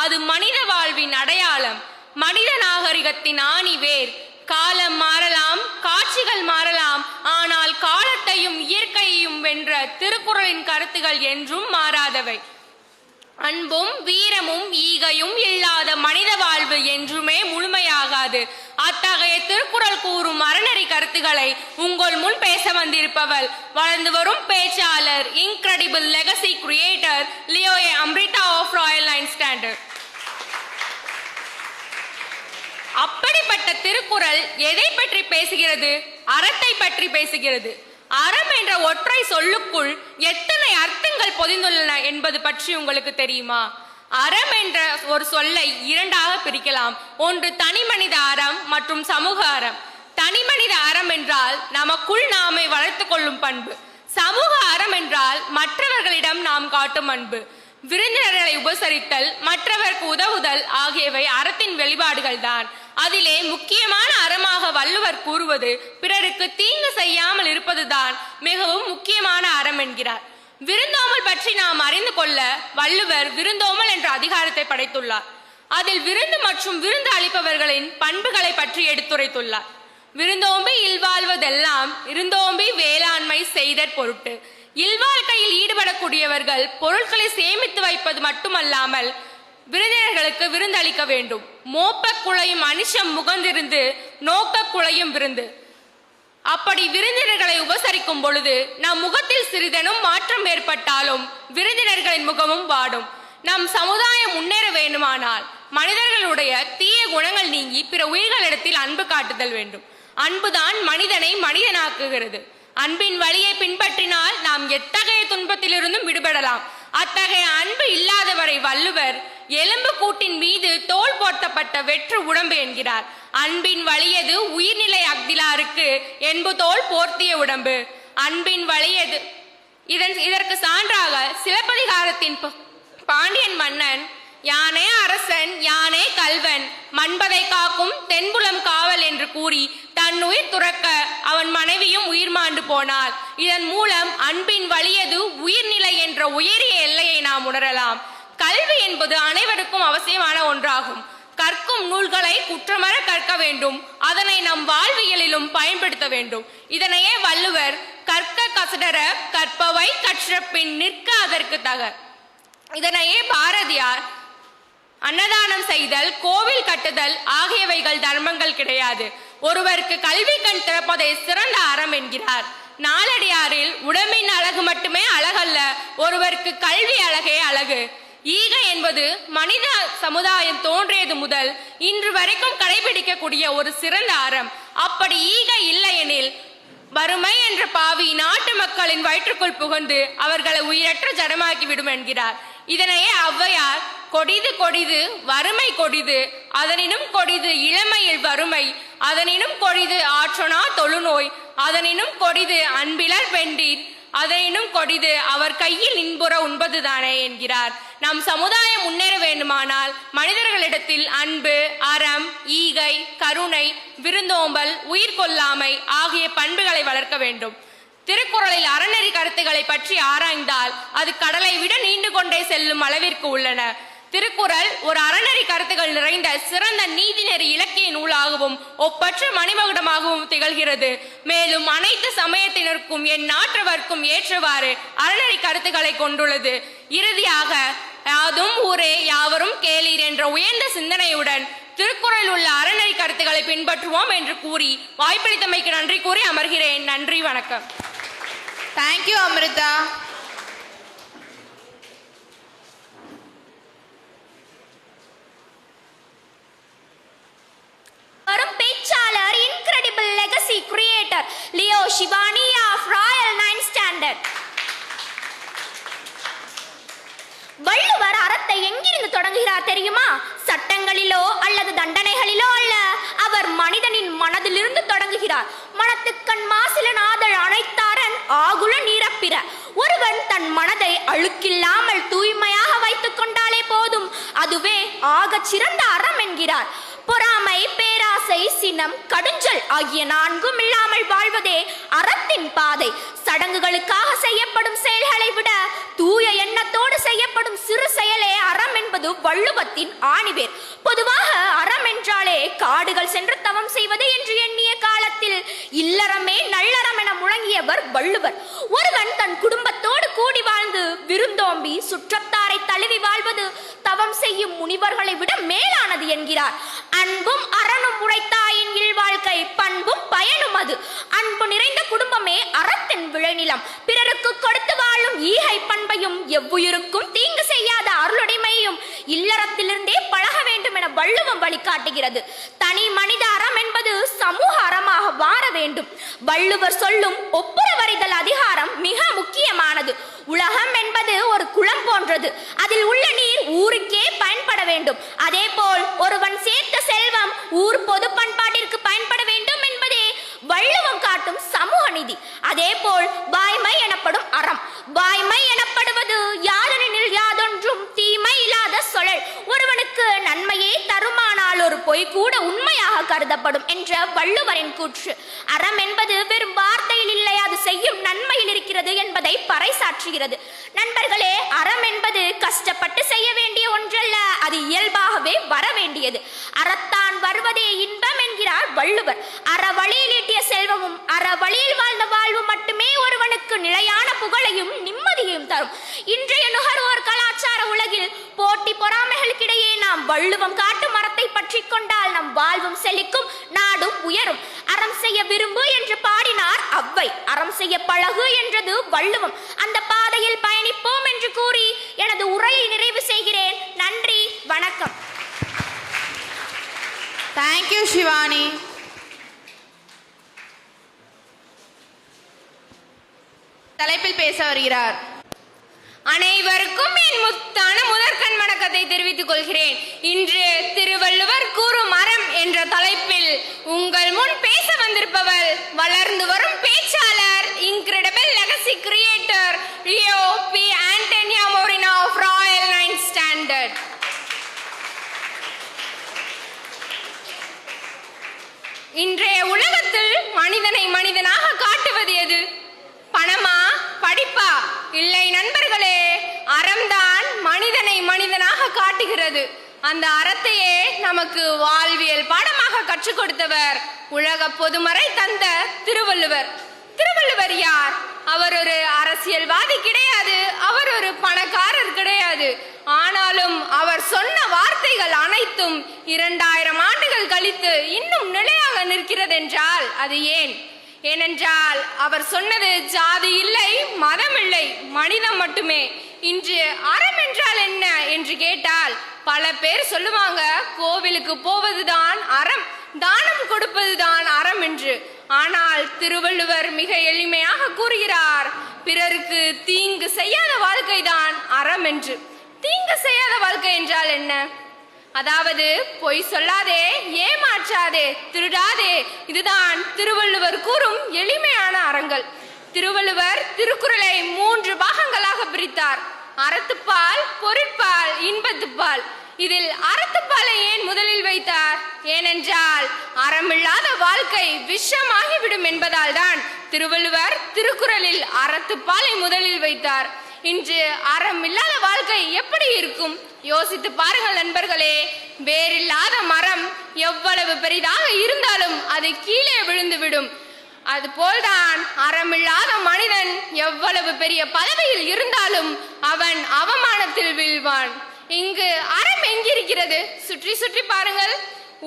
அது மனித வாழ்வின் அடையாளம், மனித நாகரிகத்தின் ஆணிவேர். காலம் மாறலாம், காட்சிகள் மாறலாம், ஆனால் காலத்தையும் இயற்கையையும் வென்ற திருக்குறளின் கருத்துகள் என்றும் மாறாதவை. அன்பும் வீரமும் ஈகையும் இல்லாத மனித வாழ்வு என்றுமே முழுமையாகாது. அத்தகைய திருக்குறள் கூறும் அறநெறி கருத்துக்களை உங்கள் முன் பேச வந்திருப்பவள் வளர்ந்து வரும் பேச்சாளர், இன்கிரெடிபிள் லெகசி கிரியேட்டர் லியோயே Amritha of royal nine standard. அப்படிப்பட்ட திருக்குறள் எதை பற்றி பேசுகிறது? அறத்தை பற்றி பேசுகிறது. அறம் என்ற ஒற்றை சொல்லுக்குள் எத்தனை அர்த்தங்கள் பொதிந்துள்ளன என்பது பற்றி உங்களுக்கு தெரியுமா? அறம் என்ற ஒரு சொல்லை 2ஆக பிரிக்கலாம். ஒன்று தனி மனித அறம் மற்றும் சமூக அறம். தனி மனித அறம் என்றால் நமக்குள் நாமே வளர்த்துக் கொள்ளும் பண்பு. சமூக அறம் என்றால் மற்றவர்களிடம் நாம் காட்டும் அன்பு. விருந்தினர்களை உபசரித்தல், மற்றவருக்கு உதவுதல் ஆகியவை அறத்தின் வெளிப்பாடுகள் தான். அதிலே முக்கியமான அறமாக வள்ளுவர் கூறுவது பிறருக்கு தீங்கு செய்யாமல் இருப்பதுதான் மிகவும் முக்கியமான அறம் என்கிறார். விருந்தோம்பல் பற்றி நாம் அறிந்து கொள்ள வள்ளுவர் விருந்தோம்பல் என்ற அதிகாரத்தை படைத்துள்ளார். அதில் விருந்து மற்றும் விருந்து அளிப்பவர்களின் பண்புகளை பற்றி எடுத்துரைத்துள்ளார். விருந்தோம்பி இல்வாழ்வதெல்லாம் இருந்தோம்பி வேளாண்மை செய்தற் பொருட்டு. இல்வாழ்க்கையில் ஈடுபடக்கூடியவர்கள் பொருட்களை சேமித்து வைப்பது மட்டுமல்லாமல் விருந்தினர்களுக்கு விருந்தளிக்க வேண்டும். மோப்ப குழையும் அனிஷம் முகந்திருந்து நோக்க குழையும் விருந்து. அப்படி விருந்தினர்களை உபசரிக்கும் பொழுது நம் முகத்தில் சிறிதெனும் மாற்றம் ஏற்பட்டாலும் விருந்தினர்களின் முகமும் வாடும். நம் சமுதாயம் முன்னேற வேண்டுமானால் மனிதர்களுடைய தீய குணங்கள் நீங்கி பிற உயிர்களிடத்தில் அன்பு காட்டுதல் வேண்டும். அன்புதான் மனிதனை மனிதனாக்குகிறது. அன்பின் வழியை பின்பற்றினால் நாம் எத்தகைய துன்பத்திலிருந்தும் விடுபடலாம். அத்தகைய அன்பு இல்லாதவரை வள்ளுவர் எலும்பு கூட்டின் மீது தோல் போர்த்தப்பட்ட வெற்று உடம்பு என்கிறார். அன்பின் வலியது உயிர்நிலை அக்திலாருக்கு என்பு தோல் போர்த்திய உடம்பு. அன்பின் வலியது. இதற்கு சான்றாக சிலப்பதிகாரத்தின் பாண்டியன் மன்னன் யானே அரசன் யானே கல்வன் மண்பதை காக்கும் தென்புலம் காவல் என்று கூறி தன் உயிர் துறக்க அவன் மனைவியும் உயிர் மாண்டு போனாள். இதன் மூலம் அன்பின் வலியது உயிர்நிலை என்ற உயரிய எல்லையை நாம் உணரலாம். கல்வி என்பது அனைவருக்கும் அவசியமான ஒன்றாகும். கற்கும் நூல்களை குற்றமற கற்க வேண்டும், அதனை நம் வாழ்வியலிலும் பயன்படுத்த வேண்டும். இதனையே வள்ளுவர் கற்க கசடர கற்பவை கற்ற பின் நிற்க அதற்கு தக. இதனையே பாரதியார் அன்னதானம் செய்தல், கோவில் கட்டுதல் ஆகியவைகள் தர்மங்கள் கிடையாது, ஒருவருக்கு கல்வி கண் திறப்பதை சிறந்த அறம் என்கிறார். நாலடியாரில் உடம்பின் அழகு மட்டுமே அழகல்ல, ஒருவருக்கு கல்வி அழகே அழகு. ஈகை என்பது மனித சமுதாயம் தோன்றியது முதல் இன்று வரைக்கும் கடைபிடிக்கக்கூடிய ஒரு சிறந்த அறம். அப்படி ஈகை இல்லையெனில் வறுமை என்ற பாவி நாட்டு மக்களின் வயிற்றுக்குள் புகுந்து அவர்களை உயிரற்ற ஜடமாக்கிவிடும் என்கிறார். இதனையே ஔவையார் கொடிது கொடிது வறுமை கொடிது, அதனினும் கொடிது இளமையில் வறுமை, அதனினும் கொடிது ஆற்றொணா தொழுநோய், அதனினும் கொடிது அன்பிலர் பெண்டீர், அதனினும் கொடிது அவர் கையில் இன்புற உண்பதுதானே என்கிறார். நம் சமுதாயம் முன்னேற வேண்டுமானால் மனிதர்களிடத்தில் அன்பு, அறம், ஈகை, கருணை, விருந்தோம்பல், உயிர் கொல்லாமை ஆகிய பண்புகளை வளர்க்க வேண்டும். திருக்குறளில் அறநெறி கருத்துக்களை பற்றி ஆராய்ந்தால் அது கடலை விட நீண்டு கொண்டே செல்லும் அளவிற்கு உள்ளன. திருக்குறள் ஒரு அறநெறி கருத்துக்கள் நிறைந்த சிறந்த நீதிநெறி இலக்கிய நூலாகவும் ஒப்பற்ற மணிமகுடமாகவும் திகழ்கிறது. மேலும் அனைத்து சமயத்தினருக்கும் என் நாட்டவர்க்கும் ஏற்றவாறு அறநெறி கருத்துக்களை கொண்டுள்ளது. இறுதியாக யாதும் ஊரே யாவரும் கேளீர் என்ற உயர்ந்த சிந்தனையுடன் திருக்குறள் உள்ள அறநெறி கருத்துக்களை பின்பற்றுவோம் என்று கூறி வாய்ப்பளித்தமைக்கு நன்றி கூறி அமர்கிறேன். நன்றி, வணக்கம். தேங்க்யூ அமிர்தா. வரும் பேச்சாளர் incredible legacy creator Leo Shivani of royal 9th standard. Valluvar அறத்தை எங்கிருந்து தொடங்குகிறார் தெரியுமா? சட்டங்களிலோ அல்லது தண்டனைகளிலோ அல்ல, அவர் மனிதனின் மனதிலிருந்து தொடங்குகிறார். மனத்துக்கண் மாசில நாதல் அனைத்தாரன் ஆகுல நீரப்பிற. ஒருவன் தன் மனதை அழுக்கில்லாமல் தூய்மையாக வைத்துக் கொண்டாலே போதும், அதுவே ஆகச் சிறந்த அறம் என்கிறார். பொறாமை, பேராசை, சினம், கடுஞ்சல் ஆகிய நான்கும் இல்லாமல் வாழ்வதே அறத்தின் பாதை. சடங்குகளுக்காக செய்யப்படும் செயல்களை விட தூய எண்ணத்தோடு செய்யப்படும் சிறு செயலே அறம் என்பது வள்ளுவத்தின் ஆணிவேர். பொதுவாக அறம் என்றாலே காடுகள் சென்று தவம் செய்வது என்று எண்ணிய காலத்தில் இல்லறமே நல்லறம் என முழங்கியவர் வள்ளுவர். ஒருவன் தன் குடும்பத்தோடு கூடி வாழ்ந்து விருந்தோம்பி சுற்றத்தாரை தழுவி வாழ்வது தவம் செய்யும் முனிவர்களை விட மேலானது என்கிறார். அன்பும் அறனும் உழைத்தாயின் இல்வாழ்க்கை, பண்பும் பயனும் அது. அன்பு நிறைந்த குடும்பமே அறத்தின் விளைநிலம். பிறருக்கு கொடுத்து வாழும் ஈகை பண்பையும் எவ்வுயிருக்கும் தீங்கு செய்யாத அருளுடைமையும் இல்லறத்திலிருந்தே பழக வேண்டும் என வள்ளுவம் வழிகாட்டுகிறது. தனி மனித அறம் என்பது சமூக அறமாக வாழ வேண்டும். வள்ளுவர் சொல்லும் ஒப்புரவறிதல் அதிகாரம் மிக முக்கியமானது. உலகம் என்பது ஒரு குளம் போன்றது. அதில் உள்ள நீர் ஊருக்கே பயன்பட வேண்டும். அதே போல் ஒருவன் சேர்த்த செல்வம் ஊர் பொது பண்பாட்டிற்கு பயன்பட வேண்டும் என்பதே வள்ளுவம் காட்டும் சமூக நீதி. அதே போல் வாய்மை எனப்படும் அறம். வாய்மை எனப்படுவது யாதெனில் யாதொன்றும் தீமை இல்லாத சொல். ஒருவனுக்கு நன்மையே தருமானால் ஒரு பொய் கூட உண்மையாக கருதப்படும் என்ற வள்ளுவரின் கூற்று. அறம் என்பது வெறும் வார்த்தையில் இல்லை, அது செய்யும் நன்மையில் இருக்கிறது என்பதை பறைசாற்றுகிறது. நண்பர்களே, அறம் என்பது கஷ்டப்பட்டு செய்ய வேண்டிய ஒன்றல்ல, அது இயல்பாகவே வர வேண்டியது. அறத்தான் வருவதே இன்பம் என்கிறார் வள்ளுவர். அற வழியில் ஈட்டிய செல்வமும் அற வழியில் வாழ்ந்த வாழ்வு மட்டுமே ஒருவனுக்கு நிலையான புகழையும் நிம்மதியையும் தரும். இன்றைய நுகர்வோர் கலாச்சார உலகில் போட்டி பொறாமைகளுக்கிடையே நாம் வள்ளுவம் காட்டும் அறத்தை பற்றி கொண்டால் நம் வாழ்வும் செழிக்கும், நாடும் உயரும். அறம் செய்ய விரும்பு என்று பாடினார் ஔவை. அறம் செய்ய பழகு என்றது வள்ளுவம். அந்த பாதையில் பயணிப்போம் என்று கூறி எனது உரையை நிறைவு செய்கிறேன். நன்றி, வணக்கம். தேங்க்யூ ஷிவானி. தலைப்பில் பேச வருகிறார். அனைவருக்கும் என் முத்தான முதற்கண் வணக்கத்தை தெரிவித்துக் கொள்கிறேன். இன்று திருவள்ளுவர் கூறும் அறம் என்ற தலைப்பில் உங்கள் முன் பேச வந்திருப்பவர் வளர்ந்து வரும் பேச்சாளர், incredible legacy creator Leo P Antonia Morina of royal 9th standard. இன்றைய உலகத்தில் மனிதனை மனிதனாக காட்டுவது எது? பணமா, படிப்பா? இல்லை நண்பர்களே, அறம்தான் மனிதனை மனிதனாக காட்டுகிறது. அந்த அறத்தையே நமக்கு வாழ்வியல் பாடமாக கற்றுக் கொடுத்தவர் உலக பொதுமறை தந்த திருவள்ளுவர். திருவள்ளுவர் யார்? அவர் ஒரு அரசியல்வாதி கிடையாது, அவர் ஒரு பணக்காரர் கிடையாது. ஆனாலும் அவர் சொன்ன வார்த்தைகள் அனைத்தும் 2000 ஆண்டுகள் கழித்து இன்னும் நிலையாக நிற்கிறது என்றால் அது ஏன்? ஏனென்றால் அவர் சொன்னது ஜாதி இல்லை, மதம் இல்லை, மனிதம் மட்டுமே. இன்று அறம் என்றால் என்ன என்று கேட்டால் பல பேர் சொல்லுவாங்க, கோவிலுக்கு போவதுதான் அறம், தானம் கொடுப்பதுதான் அறம் என்று. ஆனால் திருவள்ளுவர் மிக எளிமையாக கூறுகிறார், பிறருக்கு தீங்கு செய்யாத வாழ்க்கைதான் அறம் என்று. தீங்கு செய்யாத வாழ்க்கை என்றால் என்ன? அதாவது பொய் சொல்லாதே, ஏமாற்றாதே, திருடாதே. இதுதான் திருவள்ளுவர் கூறும் எளிமையான அறங்கள். திருவள்ளுவர் திருக்குறளை 3 பாகங்களாக பிரித்தார். அறத்துப்பால், பொருட்பால், இன்பத்துப்பால். இதில் அறத்துப்பாலை ஏன் முதலில் வைத்தார்? ஏனென்றால் அறமில்லாத வாழ்க்கை விஷமாகிவிடும் என்பதால் தான் திருவள்ளுவர் திருக்குறளில் அறத்துப்பாலை முதலில் வைத்தார். இன்று அறம் இல்லாத வாழ்க்கை எப்படி இருக்கும்? யோசித்து பாருங்கள் நண்பர்களே. வேரில்லாத மரம் எவ்வளவு பெரிதாக இருந்தாலும் அது கீழே விழுந்துவிடும். அதுபோல்தான் அறமில்லாத மனிதன் எவ்வளவு பெரிய பதவியில் இருந்தாலும் அவன் அவமானத்தில் வீழ்வான். இங்கு அறம் எங்கிருக்கிறது? சுற்றி சுற்றி பாருங்கள்.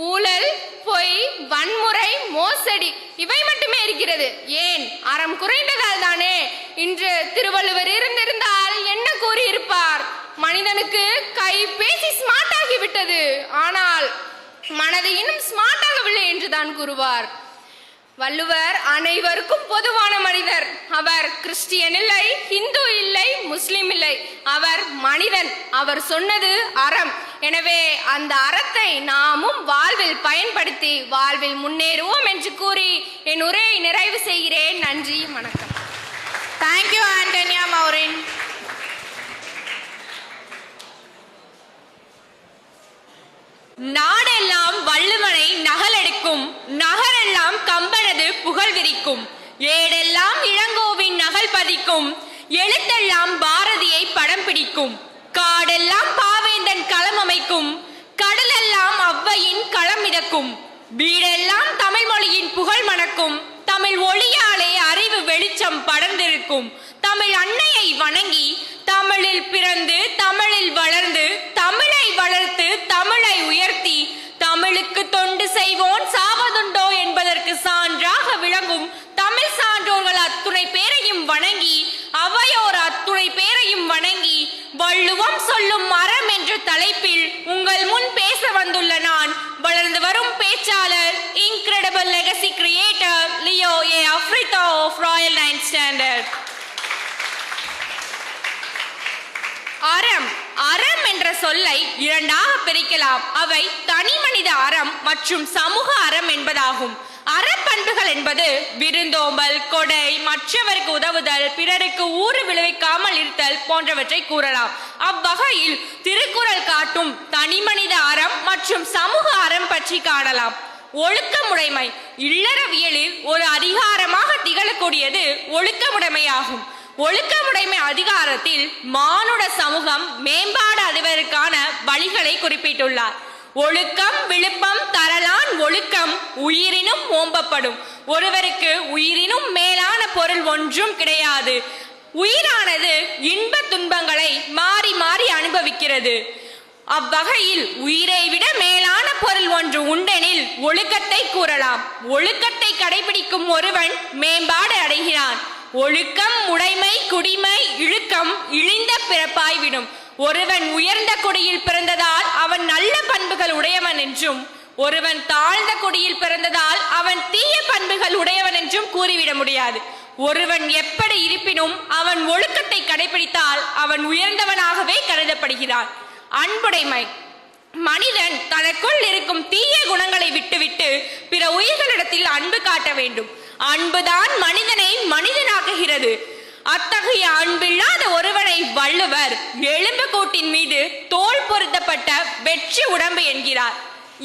ஊழல், பொய், வன்முறை, மோசடி இவை மட்டுமே இருக்கிறது. ஏன்? அறம் குறைந்ததால் தானே. இன்று திருவள்ளுவர் இருந்திருந்தால் என்ன கூறியிருப்பார்? மனிதனுக்கு கை பேசி ஸ்மார்ட் ஆகிவிட்டது, ஆனால் மனது இன்னும் ஸ்மார்ட் ஆகவில்லை என்று தான் கூறுவார். வள்ளுவர் அனைவருக்கும் பொதுவான மனிதர். அவர் கிறிஸ்டியன் இல்லை, இந்து இல்லை, முஸ்லிம் இல்லை, அவர் மனிதன். அவர் சொன்னது அறம். எனவே அந்த அறத்தை நாமும் வாழ்வில் பயன்படுத்தி வாழ்வில் முன்னேறுவோம் என்று கூறி என் உரையை நிறைவு செய்கிறேன். நன்றி, வணக்கம். Thank you Antonio Maureen. நாடெல்லாம் வள்ளுவனை நகலெடுக்கும், நகரெல்லாம் கம்பனது புகழ் விரிக்கும், ஏடெல்லாம் இளங்கோவின் நகல் பதிக்கும், எழுத்தெல்லாம் பாரதியை படம் பிடிக்கும், காடெல்லாம் பாவேந்தன் களம் அமைக்கும், கடலெல்லாம் ஔவையின் களம் மிதக்கும், வீடெல்லாம் தமிழ் மொழியின் புகழ் மணக்கும், தமிழ் ஒளியாலே அறிவு வெளிச்சம் படர்ந்திருக்கும், தமிழ் அன்னையை வணங்கி தமிழில் பிறந்து தமிழில் வளர்ந்து தமிழை வளர்த்து தமிழை உயர்த்தி தமிழுக்கு தொண்டு செய்வோன் சாவதுண்டோ என்பதற்கு சான்றாக விளங்கும் தமிழ் சான்றோர்கள் அத்துணை பேரையும் வணங்கி அவையோர் அத்துணை பேரையும் வணங்கி வள்ளுவம் சொல்லும் அறம் என்ற தலைப்பில் உங்கள் முன் பேச வந்துள்ள நான் வளர்ந்து வரும் பேச்சாளர், incredible legacy creator Leo A Afrida of royal 9th standard. அறம் அறம் என்ற சொல்லை 2ஆக பிரிக்கலாம். அவை தனி மனித அறம் மற்றும் சமூக அறம் என்பதாகும். அறப்பண்புகள் என்பது விருந்தோம்பல், கொடை, மற்றவருக்கு உதவுதல், பிறருக்கு ஊறு விளைவிக்காமல் இருத்தல் போன்றவற்றை கூறலாம். அவ்வகையில் திருக்குறள் காட்டும் தனி மனித அறம் மற்றும் சமூக அறம் பற்றி காணலாம். ஒழுக்கமுடைமை இல்லறவியலில் ஒரு அதிகாரமாக திகழக்கூடியது ஒழுக்கமுடைமையாகும். ஒழுக்கமுடைமை அதிகாரத்தில் மானுட சமூகம் மேம்பாடு அடைவதற்கான வழிகளை குறிப்பிட்டுள்ளார். ஒழுக்கம் விழுப்பம் தரலான் ஒழுக்கம் உயிரினும் ஓம்பப்படும். ஒருவருக்கு உயிரினும் மேலான பொருள் ஒன்றும் கிடையாது. உயிரானது இன்ப துன்பங்களை மாறி மாறி அனுபவிக்கிறது. அவ்வகையில் உயிரை விட மேலான பொருள் ஒன்று உண்டெனில் ஒழுக்கத்தை கூறலாம். ஒழுக்கத்தை கடைபிடிக்கும் ஒருவன் மேம்பாடு அடைகிறான். ஒழுக்கம் உடைமை குடிமை இழுக்கம் இழிந்த பிறப்பாய்விடும். ஒருவன் உயர்ந்த குடியில் பிறந்ததால் அவன் நல்ல பண்புகள் உடையவன் என்றும், ஒருவன் தாழ்ந்த குடியில் பிறந்ததால் அவன் தீய பண்புகள் உடையவன் என்றும் கூறிவிட முடியாது. ஒருவன் எப்படி இருப்பினும் அவன் ஒழுக்கத்தை கடைபிடித்தால் அவன் உயர்ந்தவனாகவே கருதப்படுகிறான். அன்புடைமை மனிதன் தனக்குள் இருக்கும் தீய குணங்களை விட்டுவிட்டு பிற உயிர்களிடத்தில் அன்பு காட்ட வேண்டும். அன்புதான் மனிதனை மனிதனாக்குகிறது. அத்தகைய அன்பில்லாத ஒருவனை வள்ளுவர் எலும்பு கூட்டின் மீது தோல் பொருத்தப்பட்ட வெற்றி உடம்பு என்கிறார்.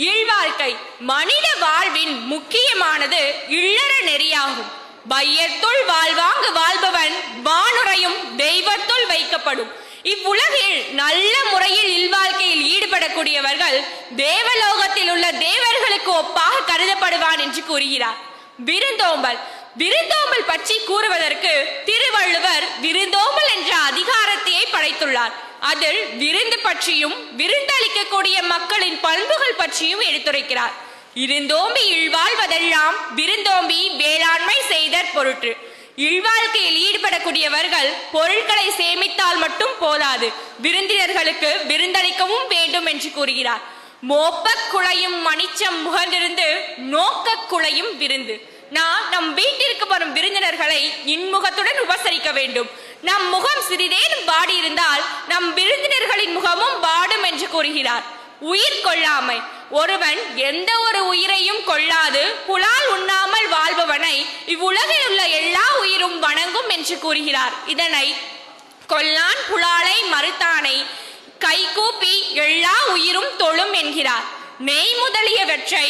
இல்வாழ்க்கை மனித வாழ்வின் முக்கியமானது இல்லற நெறியாகும். வையத்துள் வாழ்வாங்கு வாழ்பவன் வானுரையும் தெய்வத்துள் வைக்கப்படும். இவ்வுலகில் நல்ல முறையில் இல்வாழ்க்கையில் ஈடுபடக்கூடியவர்கள் தேவலோகத்தில் உள்ள தேவர்களுக்கு ஒப்பாக கருதப்படுவான் என்று கூறுகிறார். விருந்தோம்பல் பற்றி கூறுவதற்கு திருவள்ளுவர் விருந்தோம்பல் என்ற அதிகாரத்தையே படைத்துள்ளார். அதில் விருந்து பற்றியும் விருந்தளிக்கக்கூடிய மக்களின் பண்புகள் பற்றியும் எடுத்துரைக்கிறார். இருந்தோம்பி இல்வாழ்வதெல்லாம் விருந்தோம்பி வேளாண்மை செய்தற் பொருட்டு. இல்வாழ்க்கையில் ஈடுபடக்கூடியவர்கள் பொருட்களை சேமித்தால் மட்டும் போதாது, விருந்தினர்களுக்கு விருந்தளிக்கவும் வேண்டும் என்று கூறுகிறார். மோப்பக் குழையும் மணிச்சம் முகந்திருந்து நோக்கக் குழையும் விருந்து. நம் வீட்டிற்கு வரும் விருந்தினர்களை இன்முகத்துடன் உபசரிக்க வேண்டும். நம் முகம் சிறிதேனும் வாடி இருந்தால் நம் விருந்தினர்களின் முகமும் வாடும் என்று கூறுகிறார். உயிர் கொள்ளாமை. ஒருவன் எந்த ஒரு உயிரையும் கொள்ளாது புலால் உண்ணாமல் வாழ்பவனை இவ்வுலகில் உள்ள எல்லா உயிரும் வணங்கும் என்று கூறுகிறார். இதனை கொல்லான் புலாலை மறுத்தானை கைகூப்பி எல்லா உயிரும் தொழும் என்கிறார். நெய் முதலியவற்றை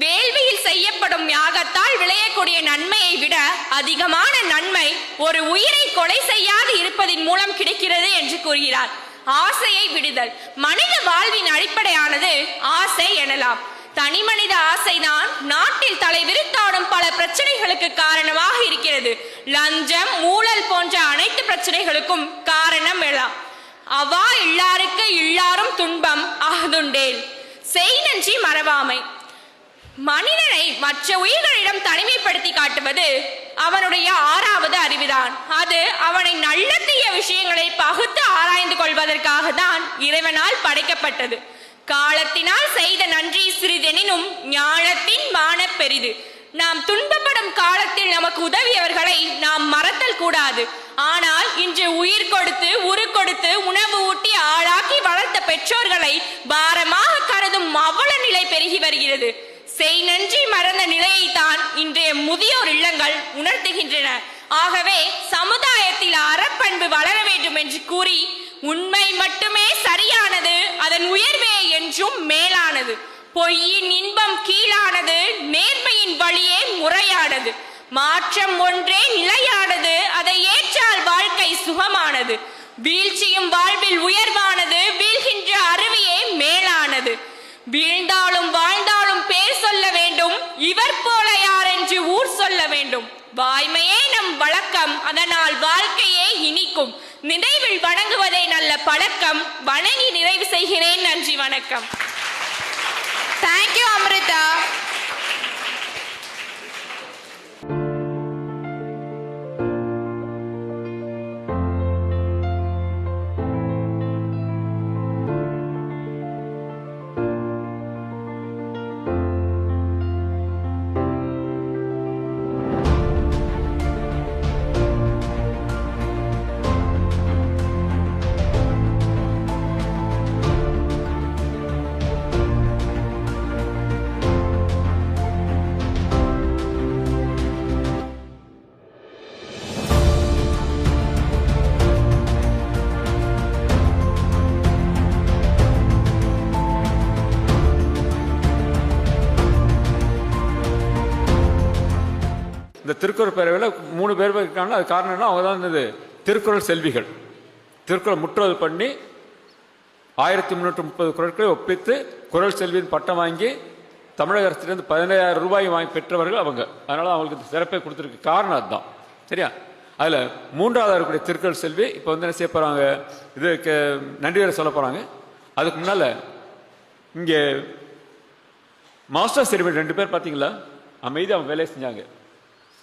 வேள்வியில் செய்யப்படும் யாகத்தால் விளையக்கூடிய நன்மையை விட அதிகமான நன்மை ஒரு உயிரை கொலை செய்யாது இருப்பதின் மூலம் கிடைக்கிறது என்று கூறுகிறார். ஆசையை விடுதல். மனித வாழ்வின் அடிப்படையானது ஆசை எனலாம். தனி மனித ஆசைதான் நாட்டில் தலைவிரித்தாடும் பல பிரச்சனைகளுக்கு காரணமாக இருக்கிறது. லஞ்சம், ஊழல் போன்ற அனைத்து பிரச்சனைகளுக்கும் காரணம் எல்லாம். அவா இல்லாருக்கு இல்லாரும் துன்பம் அகதுண்டேல். செய் நன்றி மறவாமை. மனிதனை மற்ற உயிர்களிடம் தனிமைப்படுத்தி காட்டுவது அவனுடைய 6வது அறிவுதான். அது அவனை நல்ல தீய விஷயங்களை பகுத்து ஆராய்ந்து கொள்வதற்காக தான் இறைவனால் படைக்கப்பட்டது. காலத்தினால் செய்த நன்றி சிறிதெனினும் ஞானத்தின் மான பெரிது. நாம் துன்பப்படும் காலத்தில் நமக்கு உதவியவர்களை நாம் மறத்தல் கூடாது. ஆனால் இன்று உயிர் கொடுத்து உரு கொடுத்து உணவு ஊட்டி ஆளாக்கி வளர்த்த பெற்றோர்களை பாரமாக கருதும் அவல நிலை பெருகி வருகிறது. செய் நன்றி மறந்த நிலையைத்தான் இன்றைய முதியோர் இல்லங்கள் உணர்த்துகின்றன. ஆகவே சமுதாயத்தில் அறப்பண்பு வளர வேண்டும் என்று கூறி உண்மை மட்டுமே சரியானது, அதன் உயர்வே என்றும் மேலானது. பொய்யின் இன்பம் கீழானது, நேர்மையின் வழியே முறையானது. மாற்றம் ஒன்றே நிலையானது, அதை ஏற்றால் வாழ்க்கை சுகமானது. வீழ்ச்சியும் வாழ்வில் உயர்வானது, வீழ்கின்ற அருவியே மேலானது. வீழ்ந்தாலும் வாழ்ந்தாலும் பேர் சொல்ல வேண்டும், இவர் போல யார் என்று ஊர் சொல்ல வேண்டும். வாய்மையே நம் வழக்கம், அதனால் வாழ்க்கையே இனிக்கும். நினைவில் வணங்குவதே நல்ல பழக்கம். வணங்கி நிறைவு செய்கிறேன். நன்றி, வணக்கம். தேங்க்யூ அமிர்தா. இந்த திருக்குறள் பேரவையில் 3 பேர் இருக்காங்க. அது காரணம் என்ன? அவங்க தான் இந்த திருக்குறள் செல்விகள். திருக்குறள் முற்றுவது பண்ணி 1330 குறட்களை ஒப்பித்து குறள் செல்வியின் பட்டம் வாங்கி தமிழக அரசிலிருந்து 15,000 ரூபாய் வாங்கி பெற்றவர்கள் அவங்க. அதனால அவங்களுக்கு சிறப்பை கொடுத்துருக்கு. காரணம் அதுதான். சரியா? அதில் 3வது இருக்கக்கூடிய திருக்குறள் செல்வி இப்போ வந்து என்ன செய்ய போகிறாங்க? இதுக்கு நன்றி வேற சொல்ல போகிறாங்க. அதுக்கு முன்னால் இங்கே மாஸ்டர் செரிமனி 2 பேர் பார்த்தீங்களா? அமைதி அவங்க வேலையை செஞ்சாங்க.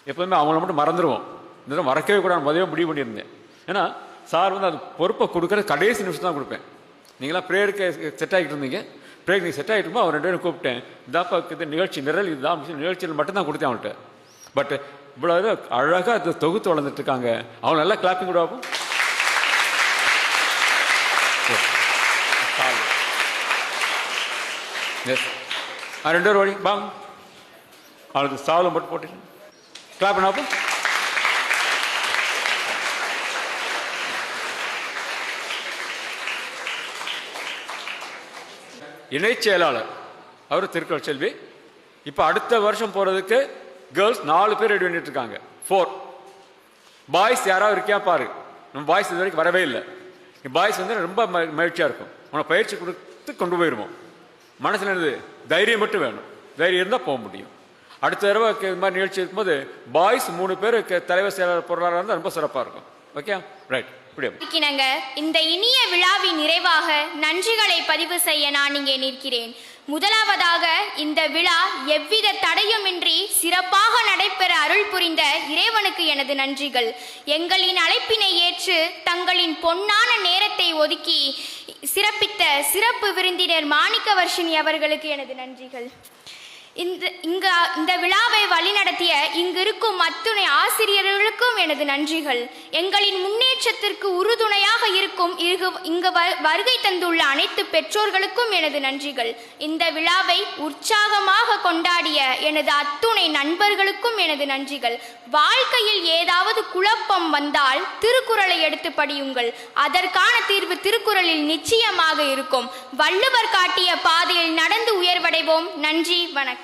எப்போதுமே அவங்கள மட்டும் மறந்துடுவோம். இந்த தடவை மறக்கவே கூட நான் முதவே முடிவு பண்ணியிருந்தேன். ஏன்னா சார் வந்து அது பொறுப்பை கொடுக்குறது கடைசி நிமிஷம் தான் கொடுப்பேன். நீங்களாம் ப்ரேயருக்கு செட் ஆகிட்டு இருந்தீங்க. ப்ரேயருக்கு நீங்கள் செட் ஆகிட்டுமோ அவர் 2 பேரும் கூப்பிட்டேன். இதாப்பா இது நிகழ்ச்சி நிரல் இதுதான் நிகழ்ச்சியில் மட்டும்தான் கொடுத்தேன் அவங்கள்ட்ட. பட் இவ்வளோ அழகாக அது தொகுத்து வளர்ந்துட்டு இருக்காங்க. அவங்க நல்லா கிளாப்பிங் கூட ஆகும். எஸ் 2 பேர் வழி பாங்க. அவளுக்கு சாவலம் மட்டும் போட்டு கிளாப் பண்ணாப்போ. இணைச் செயலாளர் அவர் திருக்குறள் செல்வி. இப்போ அடுத்த வருஷம் போகிறதுக்கு கேர்ள்ஸ் 4 பேர் ரெடி பண்ணிட்டு இருக்காங்க. 4 பாய்ஸ் யாராவது இருக்கியா பாரு. நம்ம பாய்ஸ் இது வரைக்கும் வரவே இல்லை. பாய்ஸ் வந்து ரொம்ப மகிழ்ச்சியாக இருக்கும். உன பயிற்சி கொடுத்து கொண்டு போயிடுவோம். மனசில் என்னது தைரியம் மட்டும் வேணும். தைரியம் இருந்தால் போக முடியும். அடுத்த தடவை இது மாதிரி நிகழ்ச்சி இருக்கும்போது பாய்ஸ் 3 பேர் தலைவர் செயலாளர் பொருளாளர் இருந்தால் ரொம்ப சிறப்பாக இருக்கும். Okay, right. இருக்கினங்க. இந்த இனிய விழாவின் நிறைவாக நன்றிகளை பதிவு செய்ய நான் இங்கே நிற்கிறேன். முதலாவதாக இந்த விழா எவ்வித தடையுமின்றி சிறப்பாக நடைபெற அருள் புரிந்த இறைவனுக்கு எனது நன்றிகள். எங்களின் அழைப்பினை ஏற்று தங்களின் பொன்னான நேரத்தை ஒதுக்கி சிறப்பித்த சிறப்பு விருந்தினர் மாணிக்கவர்ஷினி அவர்களுக்கு எனது நன்றிகள். இந்த விழாவை வழிநடத்திய இங்கிருக்கும் அத்துணை ஆசிரியர்களுக்கும் எனது நன்றிகள். எங்களின் முன்னேற்றத்திற்கு உறுதுணையாக இருக்கும் இங்கு வருகை தந்துள்ள அனைத்து பெற்றோர்களுக்கும் எனது நன்றிகள். இந்த விழாவை உற்சாகமாக கொண்டாடிய எனது அத்துணை நண்பர்களுக்கும் எனது நன்றிகள். வாழ்க்கையில் ஏதாவது குழப்பம் வந்தால் திருக்குறளை எடுத்து படியுங்கள். அதற்கான தீர்வு திருக்குறளில் நிச்சயமாக இருக்கும். வள்ளுவர் காட்டிய பாதையில் நடந்து உயர்வடைவோம். நன்றி, வணக்கம்.